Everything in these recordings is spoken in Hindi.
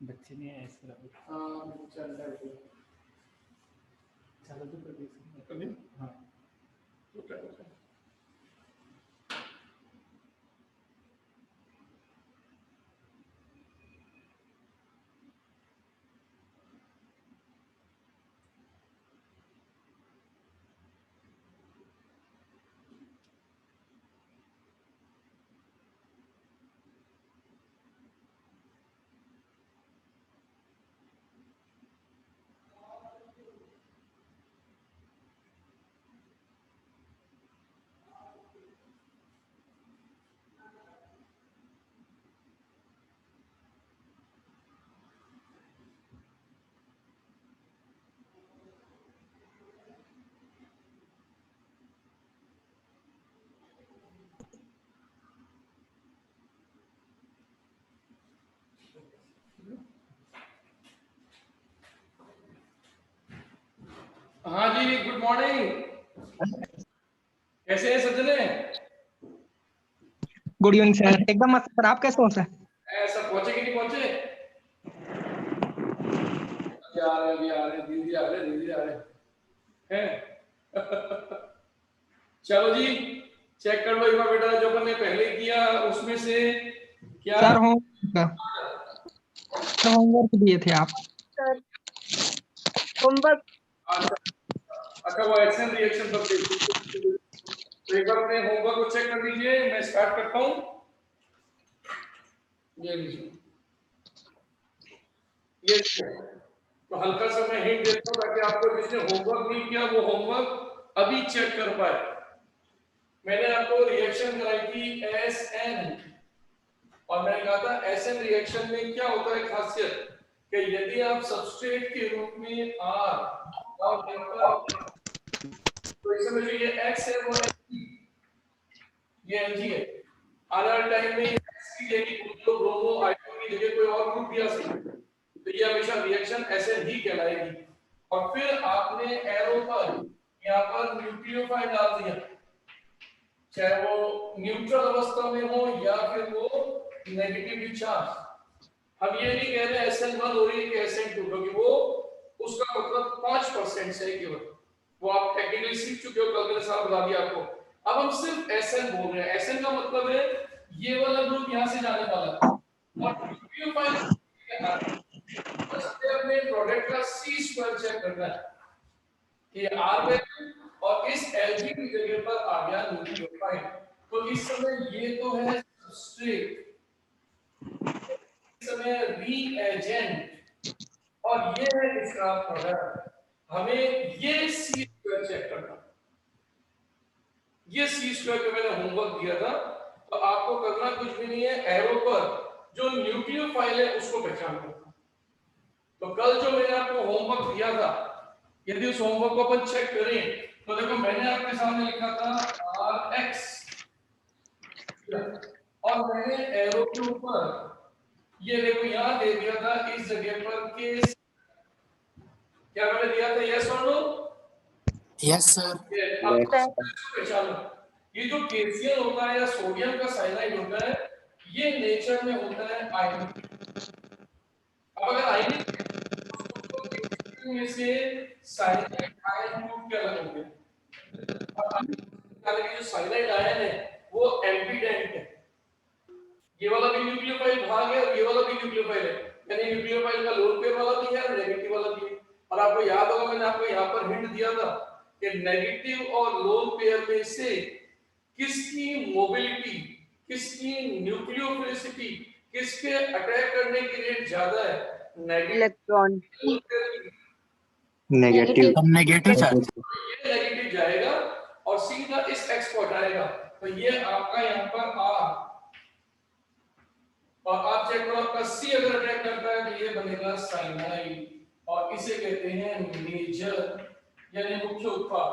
बच्चे नहीं आए इस तरह। हाँ चल रहा है। चलो तो प्रदीप कभी हाँ ओके। हाँ जी गुड मॉर्निंग। कैसे हैं सज्जने? गुड इवनिंग सर, एकदम मस्त सर। आप कैसे हो सर? ऐसा पहुंचे कि नहीं पहुंचे? अभी आ रहे दीदी आ रहे हैं। चलो जी चेक कर लो एक बार बेटा, जो अपन ने पहले किया उसमें से क्या सर होमवर्क दिए थे आप। Sir homework. अच्छा वो एक्शन रिएक्शन सब देखिए, तो एक बार अपने होमवर्क को चेक कर लीजिए। मैं स्टार्ट करता हूँ। ये लीजिए, ये तो हल्का सा मैं हिंट देता हूँ ताकि आपको जिसने होमवर्क नहीं किया वो होमवर्क अभी चेक कर पाए। मैंने आपको रिएक्शन कराई थी एसएन, और मैंने कहा था एसएन रिएक्शन में क्या होता है खासियत कि यदि आप सबस्ट्रेट के रूप में आर और तो इसमें जो ये एक्स है वो ये एनजी है। आने वाले टाइम में एक्स की जगह तो ब्रोमो आयन की जगह कोई और ग्रुप भी आ सकता है, तो ये हमेशा रिएक्शन एसएन ही कहलाएगी। और फिर आपने एरो पर यहाँ पर न्यूक्लियोफाइल डाल दिया, चाहे वो न्यूट्रल अवस्था में हो या फिर वो नेगेटिवली चार्ज। हम ये नहीं कह रहे SN1 हो रही है कि SN2, क्योंकि वो उसका मतलब 5% से केवल, वो आप टेक्निकली सीख चुके हो, कल मैंने सारा बता दिया आपको। अब हम सिर्फ SN बोल रहे हैं। SN का मतलब है ये वाला ग्रुप यहां से जाने वाला है, और न्यूक्लियोफाइल अपने प्रोडक्ट का C² चेक करना है कि R वैल्यू और इस Lg की जगह पर आ गया न्यूक्लियोफाइल। तो इस समय ये तो है सबस्ट्रेट, समय रीएजेंट, और ये है इसका प्रोडक्ट। हमें ये C² चेक करना। ये C² का मैंने होमवर्क दिया था, तो आपको करना कुछ भी नहीं है, एरो पर जो न्यूक्लियोफाइल है उसको पहचानना। तो कल जो मैंने आपको होमवर्क दिया था, यदि उस होमवर्क को अपन चेक करें तो देखो मैंने आपके सामने लिखा था Rx, और मैंने एरो के ऊपर ये देखो यहां दे दिया था इस जगह पर केस। क्या मैंने दिया था? यस और नो? Yes sir. पहचानो, ये जो केसीएल होता है या सोडियम का साइनाइड होता है, ये नेचर में होता है आयनिक। अब अगर आयनिक में से साइनाइड आयन ग्रुप क्या अलग होंगे, और जो साइनाइड आयन है वो एम्फीडेंट है। ये वाला भी न्यूक्लियोफाइल भाग है और ये वाला भी न्यूक्लियोफाइल है, यानी न्यूक्लियोफाइल का लोन पेयर वाला भी है और नेगेटिव वाला भी है। और आपको याद होगा मैंने आपको यहाँ पर हिंट दिया था कि नेगेटिव और लोन पेयर में से किसकी मोबिलिटी, किसकी न्यूक्लियोफिलिसिटी, किसके अटैक करने की रेट ज्यादा है? Negative electron negative charge. ये नेगेटिव जाएगा और सीधा इस एक्स को हटाएगा, तो ये आपका यहाँ पर आर, और आप चेक करो आपका सी अगर अटैक करता है तो ये बनेगा साइनाइड, और इसे कहते हैं मेजर यानी मुख्य उत्पाद।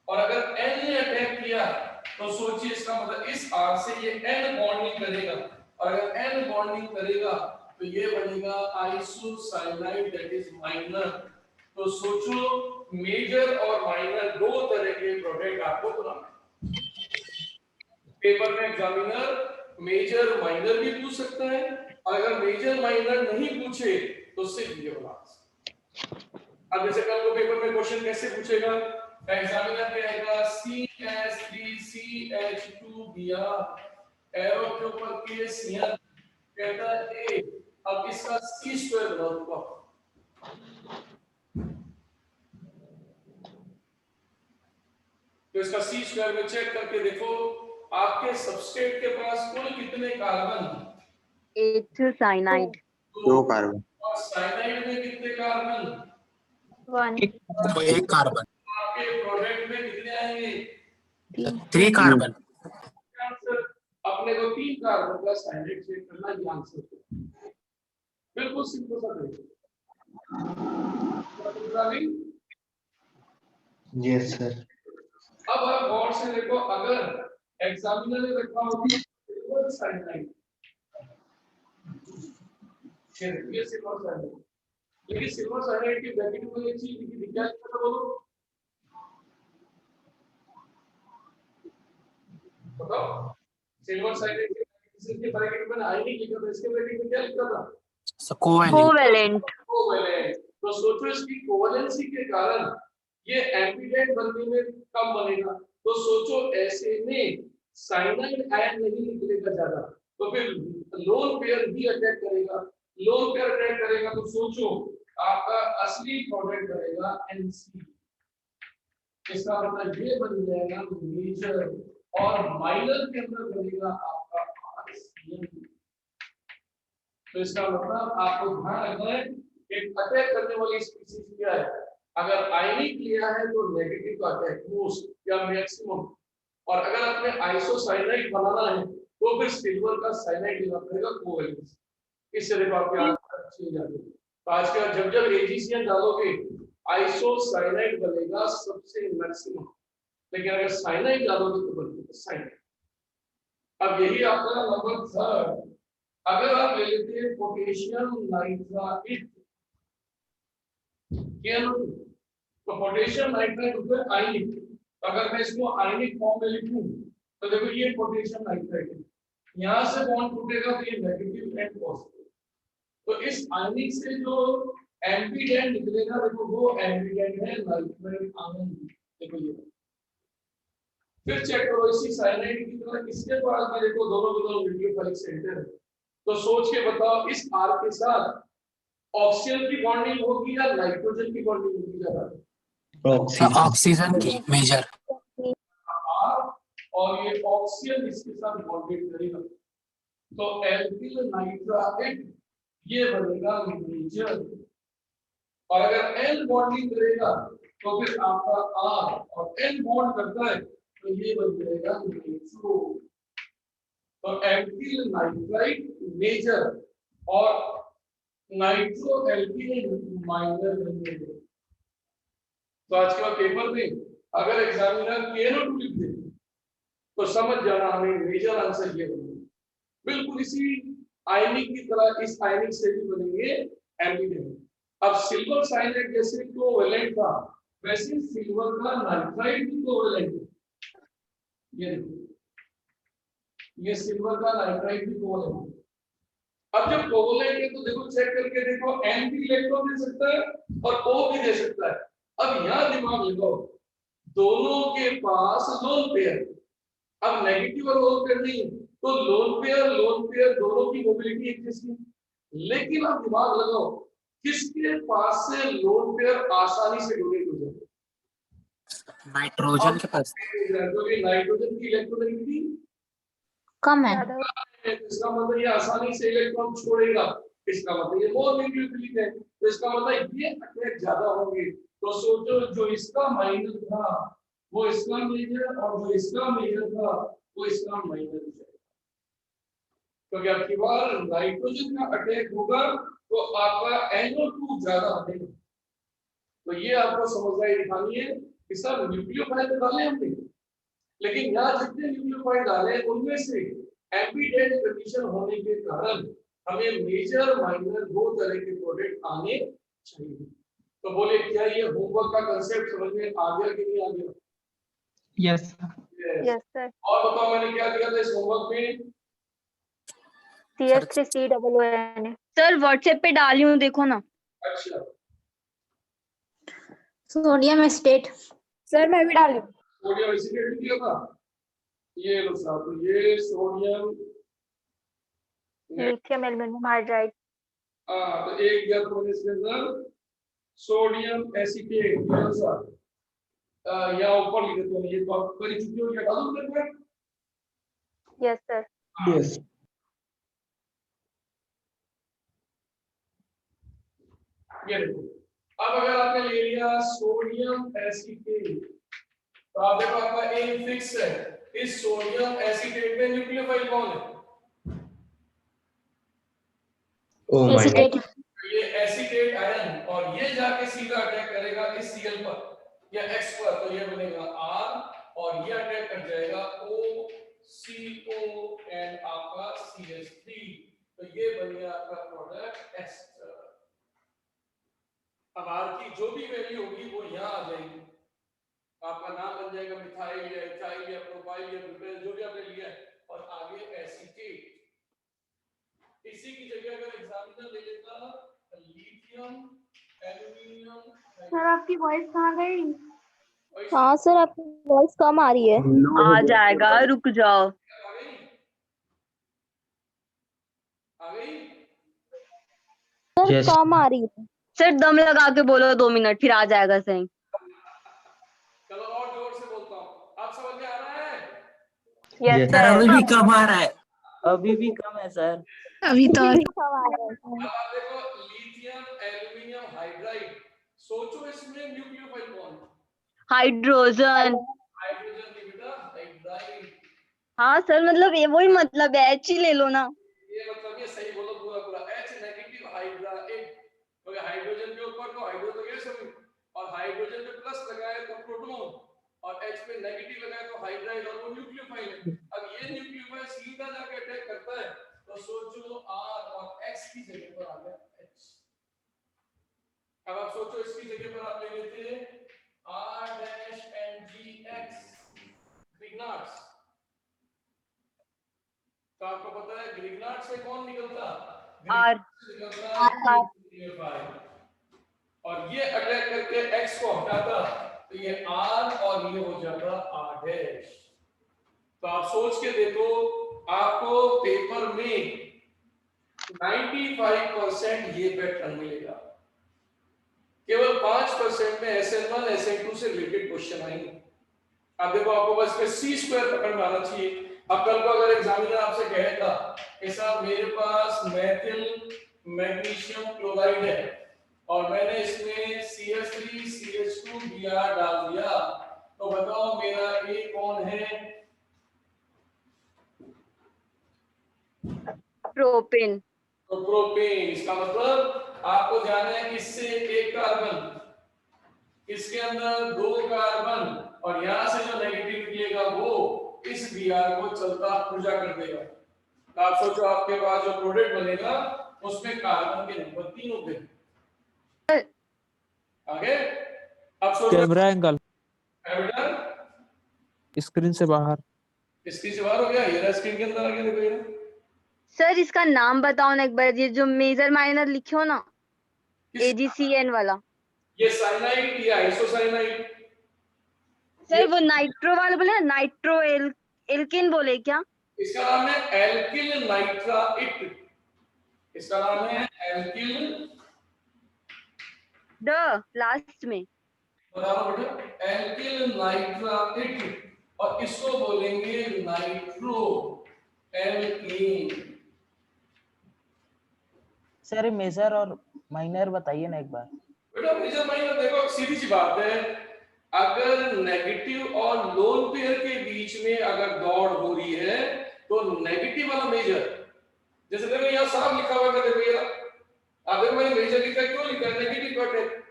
और अगर एन ने अटैक किया तो सोचिए इसका मतलब इस आर से ये एन बॉन्डिंग करेगा, और अगर एन बॉन्डिंग करेगा तो ये बनेगा आइसोसाइनाइड दैट इज माइनर। तो सोचो मेजर और माइनर दो तरह के प्रोडक्ट आपको बनाना। पेपर में एग्जामिनर मेजर माइनर भी पूछ सकता है, और अगर मेजर माइनर नहीं पूछे तो सिर्फ ये वाला। अब जैसे कल को पेपर में क्वेश्चन कैसे पूछेगा, एग्जामिनर कहेगा CH3CH2Br, एरो के ऊपर के Cn कहता है A, अब इसका C² बनाओ। तो इसका C² में चेक करके देखो आपके सबस्ट्रेट के पास कुल कितने कार्बन, 8 साइनाइड, 2 कार्बन, और साइनाइड में कितने कार्बन, 1 तो 1 कार्बन, आपके प्रोडक्ट में कितने आएंगे, 3 कार्बन। आंसर अपने को 3 कार्बन का साइनाइड चेक करना, ये आंसर बिल्कुल सिंपल सा है। Yes sir. अब आप गौर से देखो, अगर एग्जामिनर ने रखा होता सिल्वर साइनाइड, ये सिल्वर साइनाइड, लेकिन सिल्वर साइनाइड की ब्रैकेट में एक चीज लिखी थी, क्या लिखा था बोलो, बताओ। सिल्वर साइनाइड के ब्रैकेट में आई नहीं लिखा था, इसके ब्रैकेट में क्या लिखा था, कोवेलेंट। कोवेलेंट। तो सोचो इसकी कोवेलेंसी के कारण ये एम्फीडेंट बनने में कम बनेगा, तो सोचो ऐसे में साइनाइड आयन नहीं निकलेगा ज्यादा, तो फिर लोन पेयर भी अटैक करेगा, लोन पेयर अटैक करेगा तो सोचो आपका असली प्रोडक्ट बनेगा NC। इसका मतलब ये बन जाएगा मेजर, और माइनर के अंदर बनेगा आपका RCN। तो इसका मतलब आपको ध्यान रखना है एक अटैक करने वाली स्पीशीज क्या है, अगर आयनिक लिया है तो नेगेटिव का अटैक मोस्ट या मैक्सिमम, और अगर आपने आइसोसाइनाइड बनाना है तो फिर सिल्वर का साइनाइड लेना पड़ेगा कोवेलेंस। इससे देखो आपके आंसर चेंज आ जाएंगे। तो आज के बाद जब AgCN डालोगे आइसोसाइनाइड बनेगा सबसे मैक्सिमम, लेकिन अगर साइनाइड डालोगे तो बनेगा साइनाइड। अब यही आपका नंबर 3, अगर आप ले लेते हैं पोटेशियम नाइट्राइट, तो पोटेशियम नाइट्राइट ऊपर आयनिक, अगर मैं इसको आयनिक फॉर्म में लिखूं तो देखो ये पोटेशियम नाइट्राइट है, यहां से बॉन्ड टूटेगा तो ये नेगेटिव एंड पॉजिटिव, तो इस आयनिक से जो एम्फीडेंट निकलेगा देखो वो एम्फीडेंट है नाइट्राइट आयन। देखो ये फिर चेक करो इसी साइनाइड की तरह इसके पास भी देखो दोनों के दोनों न्यूक्लियोफाइलिक सेंटर है, तो सोच के बताओ इस R के साथ ऑक्सीजन की बॉन्डिंग होगी या नाइट्रोजन की बॉन्डिंग होगी ज्यादा, ऑक्सीजन की मेजर, R, और ये ऑक्सीजन इसके साथ बॉन्डेड करेगा, तो एल्किल नाइट्राइट ये बनेगा मेजर, और अगर N बॉन्डिंग करेगा तो फिर आपका R, और N बॉन्ड करता है तो ये बन जाएगा नेट्रो। तो एल्किल नाइट्राइट मेजर और नाइट्रो एल्किन माइनर बन जाएगा। तो आज के पेपर में अगर एग्जामिनर KNO2 लिख दे तो समझ जाना हमें मेजर आंसर ये बनेगा, बिल्कुल इसी आयनिक की तरह इस आयनिक से भी बनेंगे एम्फीडेंट। अब सिल्वर साइनाइड जैसे कोवेलेंट था वैसे सिल्वर का नाइट्राइड भी कोवेलेंट है, ये सिल्वर का नाइट्राइड भी कोवेलेंट है। अब जब कोवेलेंट है तो देखो चेक करके देखो N भी इलेक्ट्रॉन दे सकता है और O भी दे सकता है। अब यहां दिमाग लगाओ, दोनों के पास लोन पेयर, अब नेगेटिव और लोन पेयर नहीं, तो लोन पेयर दोनों की मोबिलिटी एक जैसी, लेकिन अब दिमाग लगाओ किसके पास से लोन पेयर आसानी से डोनेट हो जाए, नाइट्रोजन के पास, क्योंकि नाइट्रोजन की इलेक्ट्रोनेगेटिविटी कम है, इसका मतलब ये आसानी से इलेक्ट्रॉन छोड़ेगा, इसका मतलब ये मोर न्यूक्लियोफिलिक है, तो इसका मतलब ये अटैक ज्यादा होंगे। तो सोचो जो इसका माइनर था वो इसका मेजर, और जो इसका मेजर था वो इसका माइनर है, क्योंकि अब की बार नाइट्रोजन का अटैक होगा तो आपका NO2 ज्यादा बनेगा। तो ये आपको समझदारी दिखानी है कि सर न्यूक्लियोफाइल तो डाले हमने, लेकिन यहाँ जितने न्यूक्लियोफाइल डाले उनमें से एम्फीडेंट कंडीशन होने के कारण हमें मेजर माइनर दो तरह के प्रोडक्ट आने चाहिए। तो बोले क्या ये होमवर्क का कांसेप्ट समझ में आ गया कि नहीं आ गया? Yes yes sir. और बताओ मैंने क्या दिया था इस होमवर्क में? CH3COON। सर व्हाट्सएप पे डाली हूँ, देखो ना। अच्छा, सोडियम एस्टेट। सर मैं भी डाली हूँ। सोडियम एसिटेट भी किया था। ये लो साहब, ये सोडियम, लिथियम एल्यूमिनियम हाइड्राइड। हाँ, तो एक दिया तो मैंने इसके अंदर सोडियम एसिटेट, ये लो साहब, यहाँ ऊपर लिख देते हैं, ये तो आप कर ही चुके हो, क्या डालूं मैं इसमें? Yes sir. यस ये देखो, अब अगर आपने ले लिया सोडियम एसिटेट, तो आप देखो आपका एम फिक्स है। इस सोडियम एसिटेट में न्यूक्लियोफाइल कौन है? Oh my acetate. ये एसिटेट आयन, और ये जाके सीधा अटैक करेगा इस Cl पर या X पर, तो ये बनेगा R, और ये अटैक कर जाएगा OCO एंड आपका CH3, तो ये बन गया आपका प्रोडक्ट एस्टर। अब R की जो भी वैल्यू होगी वो यहाँ आ जाएगी, आपका नाम बन जाएगा मिथाइल या इथाइल या प्रोपाइल या ब्यूटाइल, जो भी आपने लिया है, और आगे एसिटेट। इसी की जगह अगर एग्जामिनर ले लेता लिथियम एल्यूमिनियम। सर आपकी वॉइस कहाँ गई? हाँ सर, आपकी वॉइस कम आ रही है। आ जाएगा, रुक जाओ। आ गई, आ गई। Sir Yes. कम आ रही है। सर दम लगा के बोलो 2 मिनट, फिर आ जाएगा सही। चलो और जोर से बोलता हूँ, आप समझ में आ रहा है? Yes Yes. Sir sir. अभी भी कम आ रहा है। अभी भी कम है सर। अभी तो कम आ रहा है। अब आप देखो लिथियम एल्यूमिनियम हाइड्राइड, सोचो इसमें न्यूक्लियोफाइल कौन है? हाइड्रोजन। हाइड्रोजन नहीं बेटा, हाइड्राइड। हाँ सर, मतलब ये वही मतलब है, H ही ले लो ना। ये मतलब ये सही बोलो पूरा पूरा, H नेगेटिव हाइड्राइड, क्योंकि हाइड्रोजन के ऊपर तो हाइड्रो तो गैस होगी, और हाइड्रोजन पे प्लस लगाए तो प्रोटॉन, और H पे नेगेटिव लगाए तो हाइड्राइड, और वो न्यूक्लियोफाइल है। अब ये न्यूक्लियोफाइल सीधा जाके अटैक करता है, तो सोचो R और X की जगह पर आ गया H। अब आप सोचो इसकी जगह पर आप ले लेते R-NGX, ग्रिग्नार्ड्स। तो आपको पता है ग्रिग्नार्ड से कौन निकलता? R। और ये अटैक करके X को हटाता, तो ये R और ये हो जाता R डैश। तो आप सोच के देखो, आपको पेपर में 95% ये पैटर्न मिलेगा, केवल 5% में SN1 SN2 से रिलेटेड क्वेश्चन आएंगे। अब देखो आपको बस पे C² पकड़ में आना चाहिए। अब कल को अगर एग्जामिनर आपसे कहेगा कि साहब मेरे पास मेथिल मैग्नीशियम क्लोराइड है और मैंने इसमें CH3 CH2 Br डाल दिया, तो बताओ मेरा A कौन है? प्रोपेन। तो प्रोपेन। इसका मतलब आपको ध्यान है इससे एक कार्बन, इसके अंदर 2 कार्बन, और यहां से जो नेगेटिव निकलेगा वो इस Br को चलता पूजा कर देगा। तो आप सोचो आपके पास जो प्रोडक्ट बनेगा उसमें कार्बन के नंबर 3 होते हैं। आगे अब सोचो कैमरा एंगल बेटा, स्क्रीन से बाहर। इसकी से बाहर हो गया, ये स्क्रीन के अंदर आ गया, देखो ये सर इसका नाम बताओ ना एक बार, ये जो मेजर माइनर लिखे हो ना, AgCN वाला। ये साइनाइड या आइसोसाइनाइड। सर वो नाइट्रो वाला बोले, नाइट्रो एल्किन बोले क्या? इसका नाम है एल्किल नाइट्राइट। इसका नाम है एल्किल, द लास्ट में बराबर बेटा, एल्किल नाइट्राइट, और इसको बोलेंगे नाइट्रो एल्कीन। सर मेजर और माइनर बताइए ना एक बार। बेटा मेजर माइनर देखो सीधी सी बात है, अगर नेगेटिव और लोन पेयर के बीच में अगर दौड़ हो रही है तो नेगेटिव वाला मेजर, जैसे देखो यहाँ साफ लिखा हुआ है, देखो ये अगर मैंने मेजर लिखा क्यों लिखा है? नेगेटिव पार्ट है,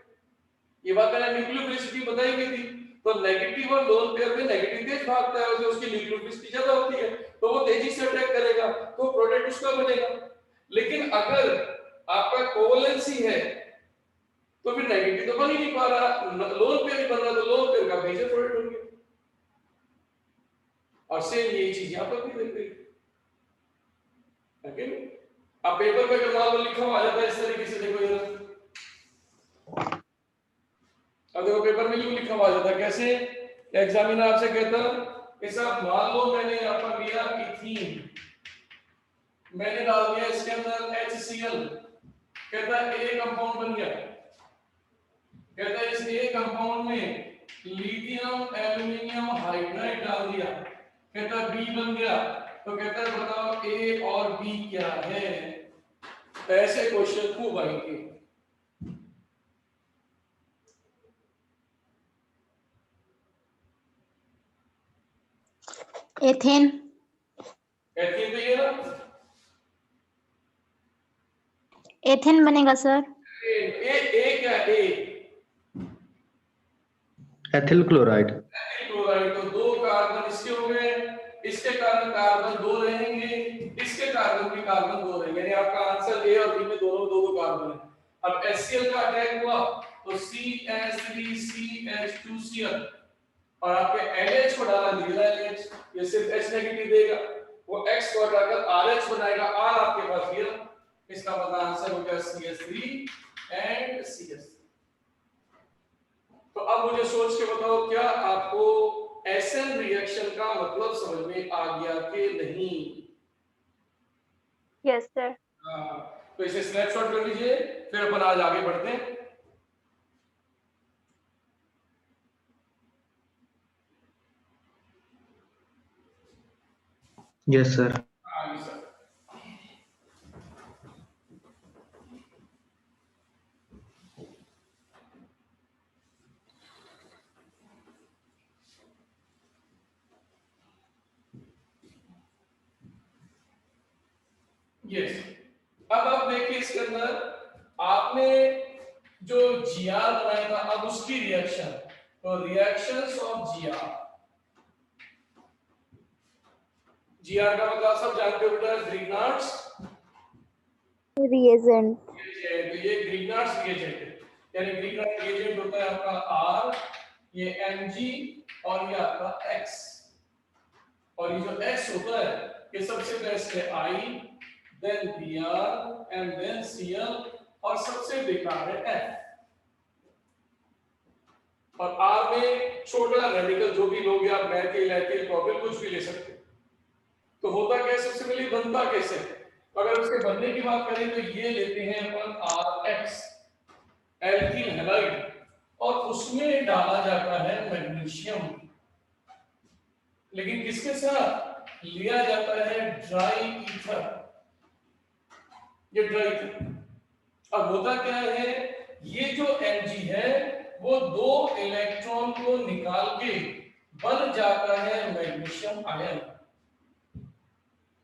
ये बात मैंने न्यूक्लियोफिलिसिटी बताई गई थी। तो नेगेटिव और लोन पेयर में नेगेटिव तेज भागता है, और उसकी न्यूक्लियोफिलिसिटी ज्यादा होती है, तो वो तेजी से अटैक करेगा, तो प्रोडक्ट उसका बनेगा। लेकिन अगर आपका कोवलेंसी है तो फिर नेगेटिव तो बन ही नहीं पा रहा, लोन पेयर बन रहा, तो लोन पेयर का मेजर प्रोडक्ट बन गया। और सेम यही चीज यहां पर भी देख रही है। अब पेपर पे अगर मान लो लिखा हुआ आ जाता है इस तरीके से, देखो इधर, अब देखो पेपर में यूं लिखा हुआ आ जाता है, कैसे? एग्जामिनर आपसे कहता कि साहब मान लो मैंने यहाँ पर लिया इथीन, मैंने डाल दिया इसके अंदर HCl, कहता है ए कंपाउंड बन गया, कहता है इस ए कंपाउंड में लिथियम एल्युमिनियम हाइड्राइड डाल दिया, कहता है बी बन गया, तो कहता है बताओ ए और बी क्या है? तो ऐसे क्वेश्चन खूब आएंगे। एथेन। एथेन तो ये ना, एथेन बनेगा सर। ए क्या A? Ethyl chloride. Ethyl chloride, तो दो कार्बन इसके हो गए, इसके कारण कार्बन दो रहेंगे, इसके कार्बन भी कार्बन दो रहेंगे, यानी आपका आंसर ए और बी में दोनों दो दो कार्बन है। अब HCl का अटैक हुआ तो CH3CH2Cl, और आपके NH को डाला नीला NH, ये सिर्फ H नेगेटिव देगा, वो X को हटाकर RH बनाएगा, R आपके पास ये, इसका मतलब आंसर हो गया CH3 एंड CH3। तो अब मुझे सोच के बताओ, क्या आपको SN रिएक्शन का मतलब समझ में आ गया कि नहीं? Yes sir. तो इसे स्नैपशॉट कर लीजिए, फिर अपन आज आगे बढ़ते हैं। Yes sir. आगे सर। यस, अब आप देखिए इसके अंदर आपने जो जीआर बनाया था, अब उसकी रिएक्शन, तो रिएक्शंस ऑफ जीआर, जीआर का मतलब सब जानते हो बेटा, ग्रीगनार्ड्स रिएजेंट। तो ये ग्रीगनार्ड्स रिएजेंट है, यानी ग्रीगनार्ड रिएजेंट होता है आपका R, ये Mg और ये आपका X, और ये जो X होता है ये सबसे बेस्ट है I, then Br and then Cl, और सबसे बेकार है F। और R में छोटा रेडिकल जो भी लोगे आप, मैथिल एथिल प्रोपिल कुछ भी ले सकते हो। तो होता क्या है, सबसे पहले बनता कैसे? अगर उसके बनने की बात करें तो ये लेते हैं अपन RX, एल्किल हैलाइड, और उसमें डाला जाता है मैग्नीशियम, लेकिन किसके साथ लिया जाता है? ड्राई ईथर, ये ड्राई ईथर। अब होता क्या है, ये जो Mg है वो दो इलेक्ट्रॉन को निकाल के बन जाता है मैग्नीशियम आयन,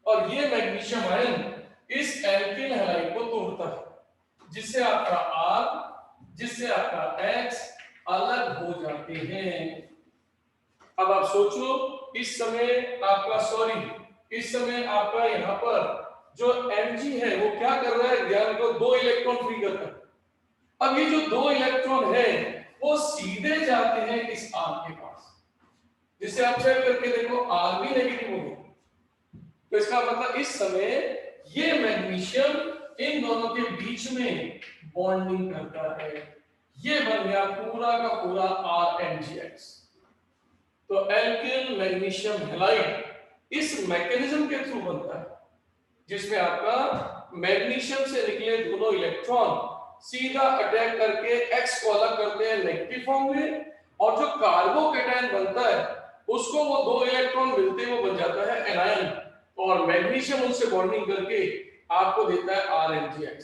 और ये मैग्नीशियम आयन इस एल्किल हैलाइड को तोड़ता है, जिससे आपका R, जिससे आपका X अलग हो जाते हैं। अब आप सोचो, इस समय आपका यहाँ पर जो Mg है वो क्या कर रहा है, ध्यान को दो इलेक्ट्रॉन फ्री करता है। अब ये जो दो इलेक्ट्रॉन है वो सीधे जाते हैं इस R के पास, जिससे आप चेक करके देखो R भी नेगेटिव हो गया। तो इसका मतलब इस समय ये मैग्नीशियम इन दोनों के बीच में बॉन्डिंग करता है, ये बन गया पूरा का पूरा RMgX। तो एल्किल मैग्नीशियम हैलाइड इस मैकेनिज्म के थ्रू बनता है, जिसमें आपका मैग्नीशियम से निकले दोनों इलेक्ट्रॉन सीधा अटैक करके X को अलग करते हैं नेगेटिव फॉर्म में, और जो कार्बोकैटायन बनता है उसको वो दो इलेक्ट्रॉन मिलते हैं वो बन जाता है एनायन, और मैग्नीशियम उनसे बॉन्डिंग करके आपको देता है RMgX।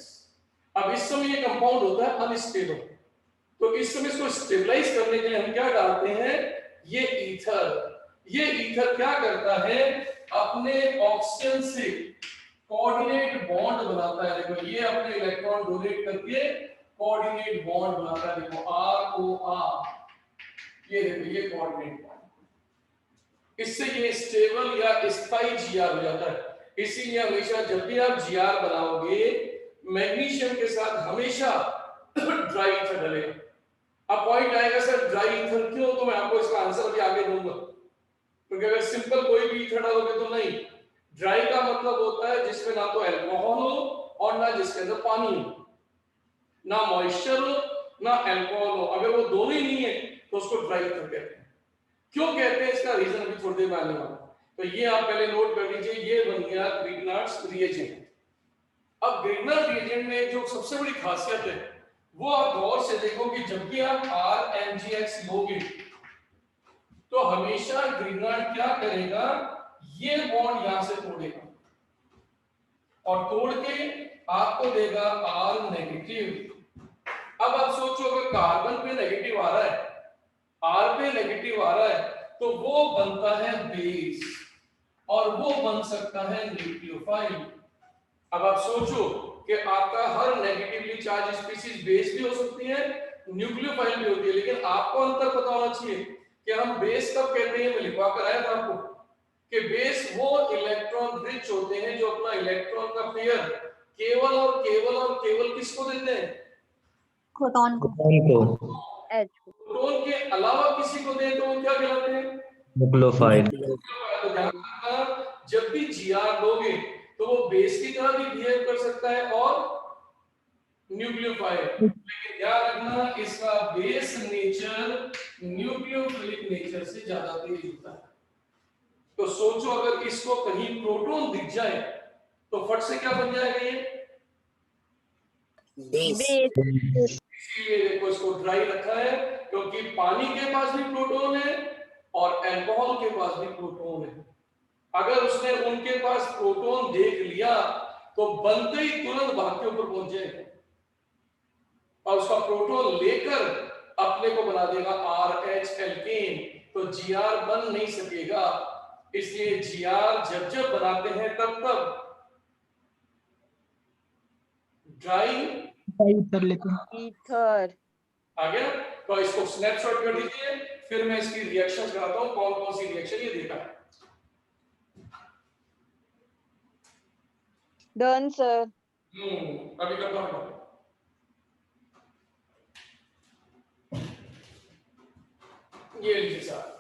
अब इस समय ये कंपाउंड होता है अनस्टेबल, तो इस समय इसको स्टेबलाइज करने के लिए हम क्या डालते हैं, ये ईथर क्या करता है, अपने ऑक्सीजन से कोऑर्डिनेट बॉन्ड बनाता है। देखो ये अपने इलेक्ट्रॉन डोनेट करके कोऑर्डिनेट बॉन्ड बनाता है, देखो ROR, ये देखो ये कोऑर्डिनेट बॉन्ड, इससे ये स्टेबल या स्थायी Gr हो जाता है। इसीलिए हमेशा जब भी आप Gr बनाओगे मैग्नीशियम के साथ हमेशा ड्राई ईथर डलेगा। अब पॉइंट आएगा सर ड्राई ईथर क्यों, तो मैं आपको इसका आंसर अभी आगे दूंगा, क्योंकि अगर सिंपल कोई भी ईथर डालोगे तो नहीं। ड्राई का मतलब होता है जिसमें ना तो अल्कोहल हो और ना जिसके अंदर पानी हो, ना मॉइस्चर हो ना अल्कोहल हो। अगर वो दोनों ही नहीं है तो उसको ड्राई ईथर कहते हैं। क्यों कहते हैं इसका रीजन अभी थोड़ी देर में आने वाला। तो ये आप पहले नोट कर लीजिए, ये बन गया ग्रिग्नार्ड्स रिएजेंट। अब ग्रिग्नार्ड रिएजेंट में जो सबसे बड़ी खासियत है वो आप गौर से देखो कि जब भी आप RMgX लोगे तो हमेशा ग्रिग्नार्ड क्या करेगा, ये बॉन्ड यहां से तोड़ेगा और तोड़ के आपको देगा R नेगेटिव। अब आप सोचो अगर कार्बन पे नेगेटिव आ रहा है, R पे नेगेटिव आ रहा है, तो वो बनता है बेस और वो बन सकता है न्यूक्लियोफाइल। अब आप सोचो कि आपका हर नेगेटिवली चार्ज स्पीशीज बेस भी हो सकती है, न्यूक्लियोफाइल भी होती है, लेकिन आपको अंतर पता होना चाहिए कि हम बेस कब कहते हैं। मैं लिखवा कर आया था आपको कि बेस वो इलेक्ट्रॉन रिच होते हैं जो अपना इलेक्ट्रॉन का पेयर केवल और केवल और केवल किसको देते हैं, प्रोटॉन को। H प्रोटॉन के अलावा किसी को दें तो वो क्या कहलाते हैं, न्यूक्लियोफाइल। तो ध्यान रखना, जब भी Gr लोगे तो वो बेस की तरह भी बिहेव कर सकता है और न्यूक्लियोफाइल, लेकिन ध्यान रखना इसका बेस नेचर न्यूक्लियोफिलिक नेचर से ज्यादा तेज होता है। तो सोचो अगर इसको कहीं प्रोटॉन दिख जाए तो फट से क्या बन जाएगा, ये बेस। इसीलिए देखो इसको ड्राई रखा है क्योंकि पानी के पास भी प्रोटॉन है और अल्कोहल के पास भी प्रोटॉन है। अगर उसने उनके पास प्रोटॉन देख लिया तो बनते ही तुरंत भाग के ऊपर पहुंच जाएगा और उसका प्रोटॉन लेकर अपने को बना देगा RH एल्केन। तो Gr बन नहीं सकेगा, इसलिए Gr जब जब बनाते हैं तब तब ड्राई ईथर लेते हैं। ईथर आ गया। तो इसको स्नैपशॉट कर लीजिए, फिर मैं इसकी रिएक्शंस कराता हूं कौन कौन सी रिएक्शन ये देखा है। Done sir. अभी करता हूं। ये लीजिए सर,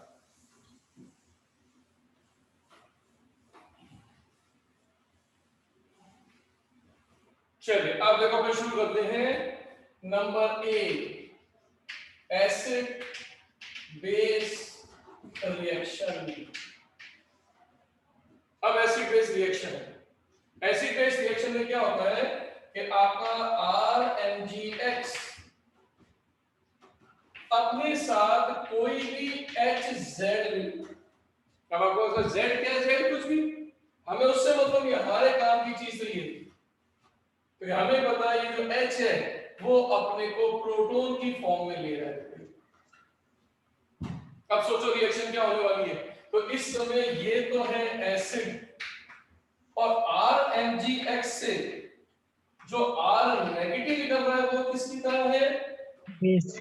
चलिए अब देखो फिर शुरू करते हैं। Number A, acid base reaction. अब acid base reaction, acid base reaction में क्या होता है कि आपका RMgX अपने साथ कोई भी HZ, अब आपको Z क्या है, Z कुछ भी, हमें उससे मतलब नहीं, हमारे काम की चीज तो ये, तो हमें पता है ये जो H है वो अपने को प्रोटॉन की फॉर्म में ले रहा है। अब सोचो रिएक्शन क्या होने वाली है। तो इस समय ये तो है एसिड और RMgX से जो R नेगेटिव निकल रहा है वो किसकी तरह है, बेस।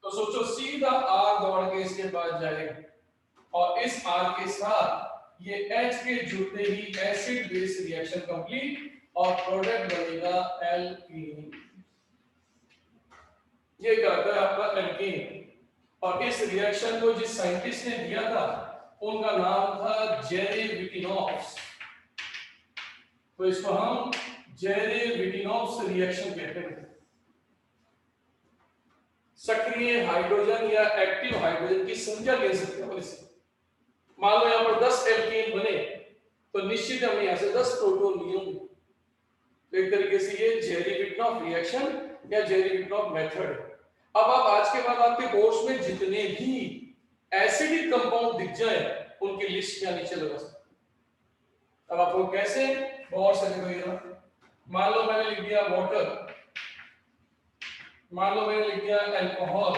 तो सोचो सीधा R दौड़ के इसके पास जाएगा और इस R के साथ ये H के जुड़ते ही एसिड बेस रिएक्शन कंप्लीट और प्रोडक्ट बनेगा एल्कीन। ये कहता है आपका एल्कीन। और इस रिएक्शन को जिस साइंटिस्ट ने दिया था उनका नाम था जेरी विटिनॉफ्स। तो इसको हम जेरी विटिनॉफ्स रिएक्शन कहते हैं। सक्रिय हाइड्रोजन या एक्टिव हाइड्रोजन की संख्या ले सकते हैं इससे। मान लो यहाँ पर 10 एल्कीन बने तो निश्चित हमने यहाँ से 10 प्रोटॉन लिए होंगे। तो एक तरीके से ये जेरी विटिनॉफ रिएक्शन या जेरी विटिनॉफ मेथड है। अब आप आज के बाद आपके कोर्स में जितने भी एसिडिक कंपाउंड दिख जाए उनकी लिस्ट यहाँ नीचे लगा सकते। अब आपको कैसे, गौर से देखो, मान लो मैंने लिख दिया वाटर, मान लो मैंने लिख दिया अल्कोहल,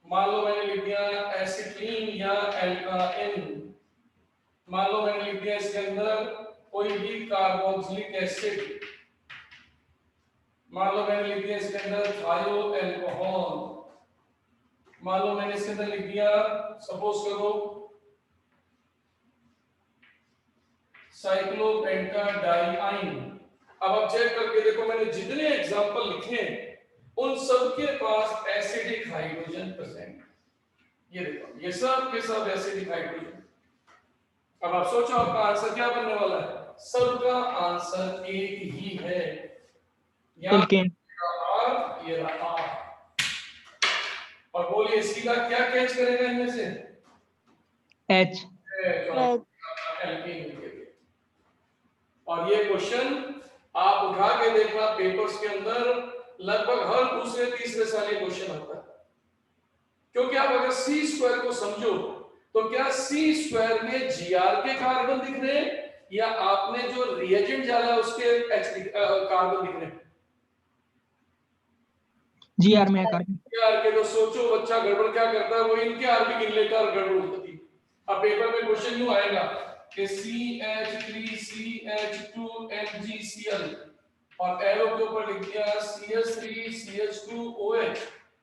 मान लो मैंने लिख दिया एसिटिलीन या एल्काइन, मान लो मैंने लिख दिया इसके अंदर कोई भी कार्बोक्सिलिक एसिड, मान लो मैंने लिख दिया इसके अंदर थायो अल्कोहल, मान लो मैंने इसके अंदर लिख दिया सपोज करो साइक्लोपेंटाडाइआइन। अब आप चेक करके देखो मैंने जितने एग्जांपल लिखे उन सब के पास एसिडिक हाइड्रोजन प्रेजेंट। ये देखो ये सब के सब एसिडिक हाइड्रोजन। अब आप सोचो आपका आंसर क्या बनने वाला है। सबका आंसर एक ही है। यहाँ एल्केन। R, ये रहा R। और बोलिए सीधा क्या कैच करेगा इनमें से? एच। और ये क्वेश्चन आप उठा के देखना पेपर्स के अंदर, लगभग हर दूसरे तीसरे साल ये क्वेश्चन आता है। क्योंकि आप अगर सी स्क्वायर को समझो तो क्या सी स्क्वायर में जीआर के कार्बन दिख रहे हैं या आपने जो रिएजेंट डाला उसके कार्बन दिख रहे हैं? जीआर में है कार्बन। जीआर के। तो सोचो बच्चा गड़बड़ क्या करता है, वो इनके आर भी गिन लेता और गड़बड़ होती है। अब पेपर में क्वेश्चन यूं आएगा कि CH3CH2NgCl और एरो के ऊपर लिख दिया CH3CH2OH।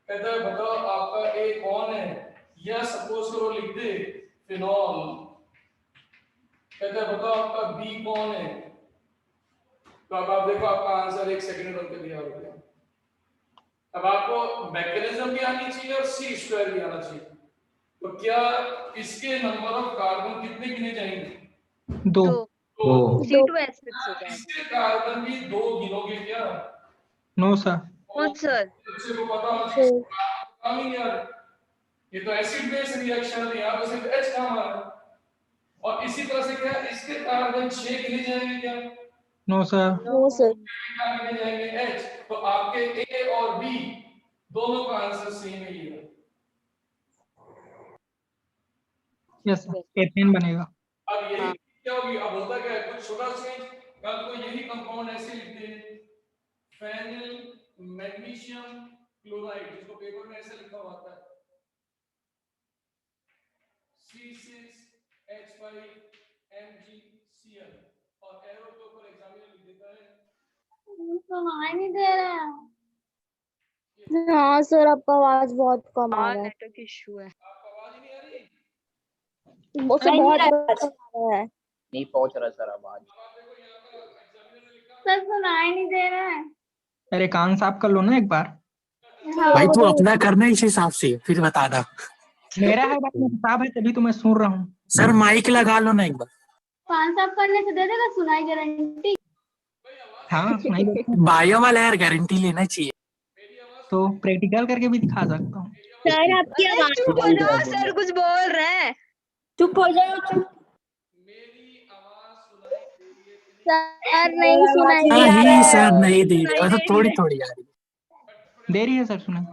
कहता है बताओ आपका ए कौन है, या सपोज करो लिख दे फिनॉल। कहता है बताओ आपका बी कौन है। तो अब आप देखो आपका आंसर 1 सेकंड में दिया हो गया। अब आपको मैकेनिज्म भी आनी चाहिए और सी स्क्वायर भी आना चाहिए। तो क्या इसके नंबर ऑफ कार्बन कितने गिने जाएंगे? 2। तो C2H6 हो जाएगा। इसके कार्बन भी 2 गिनोगे क्या? No sir. कौन सर? बच्चे को पता होना चाहिए काम ही यार, ये तो एसिड बेस रिएक्शन है, यहाँ पे सिर्फ H काम आ रहा है। और इसी तरह से क्या इसके कार्बन 6 गिने जाएंगे क्या? No sir. No sir. गिने जाएंगे H। तो आपके A और B दोनों का आंसर सेम है ये। यस एथेन बनेगा। अब यही क्या होगी, अब होता क्या है कुछ छोटा चेंज, कल को यही कंपाउंड ऐसे लिखते हैं फेनिल मैग्नीशियम क्लोराइड, जिसको पेपर में ऐसे लिखा हुआ आता है C6H5MgCl और एरो के ऊपर एग्जामिनर लिख देता है। नहीं दे रहा। हाँ सर आपका आवाज बहुत कम आ रहा है। नेटवर्क इशू है। आपको आवाज ही नहीं आ रही? वो सब बहुत कम आ रहा है। नहीं पहुंच रहा सर आवाज। सर सुनाई नहीं दे रहा है। अरे कान साफ कर लो ना एक बार। भाई तू अपना करना इस हिसाब से फिर बताना। मेरा है बात साफ है तभी तो मैं सुन रहा हूँ। सर माइक लगा लो ना एक बार। कान साफ करने से दे देगा सुनाई गारंटी। हाँ सुनाई देता। बायो वाला यार गारंटी लेना चाहिए। तो प्रैक्टिकल करके भी दिखा सकता हूँ। सर आपकी आवाज चुप हो जाओ, सर कुछ बोल रहे हैं। चुप हो जाओ चुप। मेरी आवाज सुनाई दे रही है? सर नहीं सुनाई दे रहा नहीं है। सर नहीं दे रहे, तो थोड़ी थोड़ी आ रही। दे रही है सर सुनाई।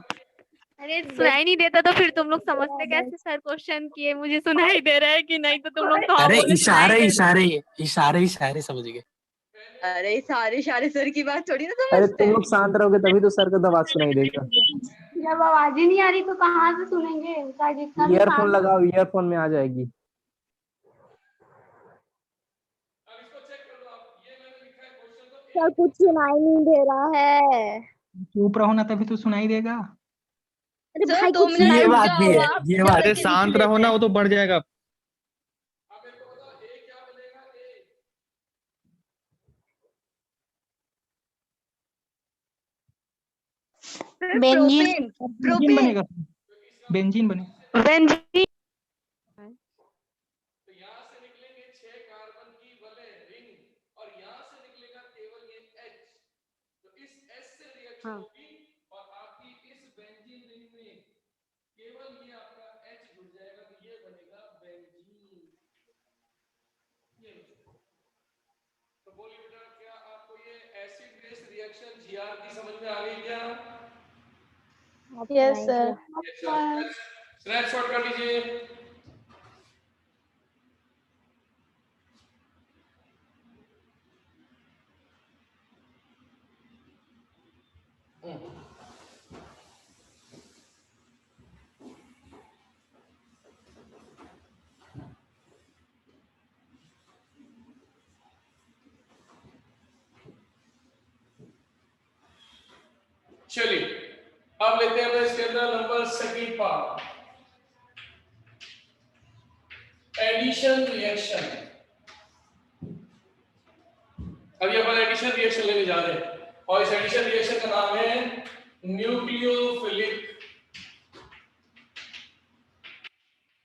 अरे सुनाई नहीं देता तो फिर तुम लोग समझते कैसे सर क्वेश्चन किए मुझे सुनाई दे रहा है कि नहीं, तो तुम लोग तो अरे बोले इशारे सुनाई इशारे इशारे इशारे समझ गए। अरे सारे सर की बात थोड़ी ना अरे समझते तुम लोग शांत रहोगे तभी तो सर को आवाज सुनाई देगा। जब आवाज ही नहीं आ रही तो कहाँ से सुनेंगे? चाहे जितना भी ईयरफोन लगाओ, ईयरफोन में आ जाएगी। सर कुछ सुनाई नहीं दे रहा है। चुप रहो ना तभी तो सुनाई देगा। अरे सर भाई 2 कुछ मिनट ये रुक बात जाओ भी है, आप। ये बात। अरे शांत रहो ना, वो तो बढ़ जाएगा। अब मेरे को बताओ ए क्या बनेगा? ए बेंजीन। बेंजीन बनेगा। बेंजीन बनेगा। बेंजीन। तो यहाँ से निकलेंगे 6 कार्बन की वाले रिंग और यहाँ से निकलेगा केवल ये H। तो इस H से रिएक्शन होगी और आपकी इस बेंजीन रिंग में केवल ये आपका H जुड़ जाएगा, तो ये बनेगा बेंजीन। ये तो बोलिए बेटा क्या आपको ये एसिड बेस रिएक्शन जीआर की समझ में आ गई क्या? Yes sir. स्नैपशॉट कर लीजिए। चलिए अब लेते हैं इसके अंदर number second part, addition reaction. अभी अपन एडिशन रिएक्शन लेने जा रहे हैं और इस एडिशन रिएक्शन का नाम है न्यूक्लियोफिलिक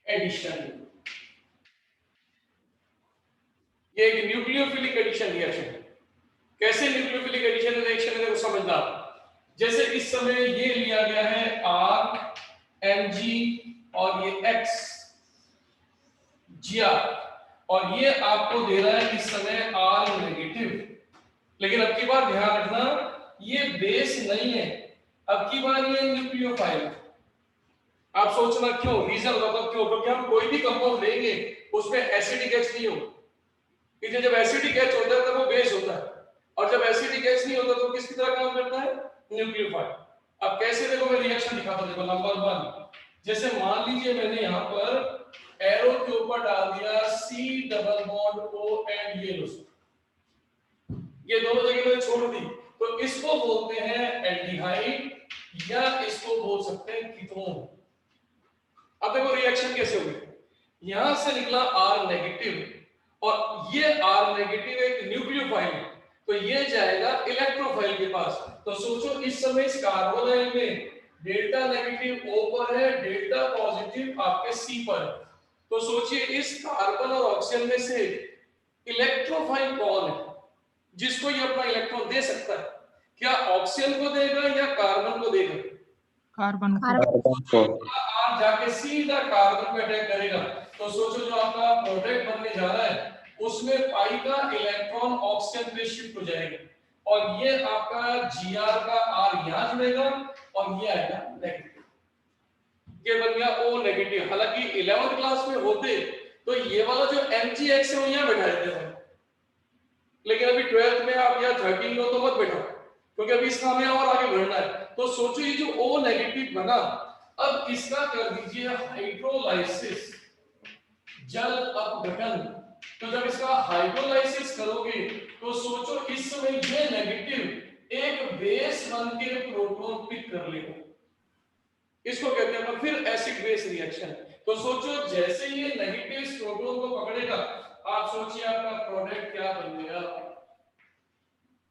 एडिशन। ये एक न्यूक्लियोफिलिक एडिशन रिएक्शन है। कैसे न्यूक्लियोफिलिक एडिशन रिएक्शन है वो समझना। जैसे इस समय ये लिया गया है R Mg और ये X Gr और ये आपको दे रहा है इस समय R नेगेटिव, लेकिन अब की बार ध्यान रखना ये बेस नहीं है, अब की बार ये न्यूक्लियोफाइल। आप सोचना क्यों, रीजन बताओ क्यों, क्योंकि हम कोई भी कंपाउंड लेंगे उसमें एसिडिक एच नहीं होगा, क्योंकि जब एसिडिक एच होता है तब वो बेस होता है, और जब एसिडिक एच नहीं होता तो किसकी तरह काम करता है, न्यूक्लियोफाइल। अब कैसे, देखो मैं रिएक्शन दिखाता हूं। देखो नंबर 1, जैसे मान लीजिए मैंने यहाँ पर एरो के ऊपर डाल दिया C double bond O and ये लो, ये दोनों जगह मैंने छोड़ दी, तो इसको बोलते हैं एल्डिहाइड या इसको बोल सकते हैं कीटोन। अब देखो रिएक्शन कैसे होगी, यहां से निकला R नेगेटिव और ये R नेगेटिव एक न्यूक्लियोफाइल है, तो ये जाएगा इलेक्ट्रोफाइल के पास। तो सोचो इस समय इस कार्बोनाइल में डेल्टा नेगेटिव O पर है, डेल्टा पॉजिटिव आपके C पर है, तो सोचिए इस कार्बन और ऑक्सीजन में से इलेक्ट्रोफाइल कौन है जिसको ये अपना इलेक्ट्रॉन दे सकता है? क्या ऑक्सीजन को देगा या कार्बन को देगा? कार्बन को। R जाके सीधा कार्बन पे अटैक करेगा, तो सोचो जो आपका प्रोडक्ट बनने जा रहा है उसमें पाई का इलेक्ट्रॉन ऑक्सीजन पे शिफ्ट हो जाएगा और ये आपका Gr का R यहां जुड़ेगा और ये आएगा नेगेटिव, ये बन गया O नेगेटिव। हालांकि 11th क्लास में होते तो ये वाला जो Mgx है वो यहां बैठा देते थे, लेकिन अभी 12th में आप या 13 में हो तो मत बैठो, क्योंकि अभी इसका हमें और आगे बढ़ना है। तो सोचो ये जो O नेगेटिव बना, अब इसका कर दीजिए हाइड्रोलाइसिस, जल अपघटन। तो जब इसका हाइड्रोलाइसिस करोगे तो सोचो इस समय ये नेगेटिव एक बेस बन के प्रोटॉन पिक कर लेगा, इसको कहते हैं फिर एसिड बेस रिएक्शन। तो सोचो जैसे ये नेगेटिव इस प्रोटॉन को पकड़ेगा, आप सोचिए आपका प्रोडक्ट क्या बन गया,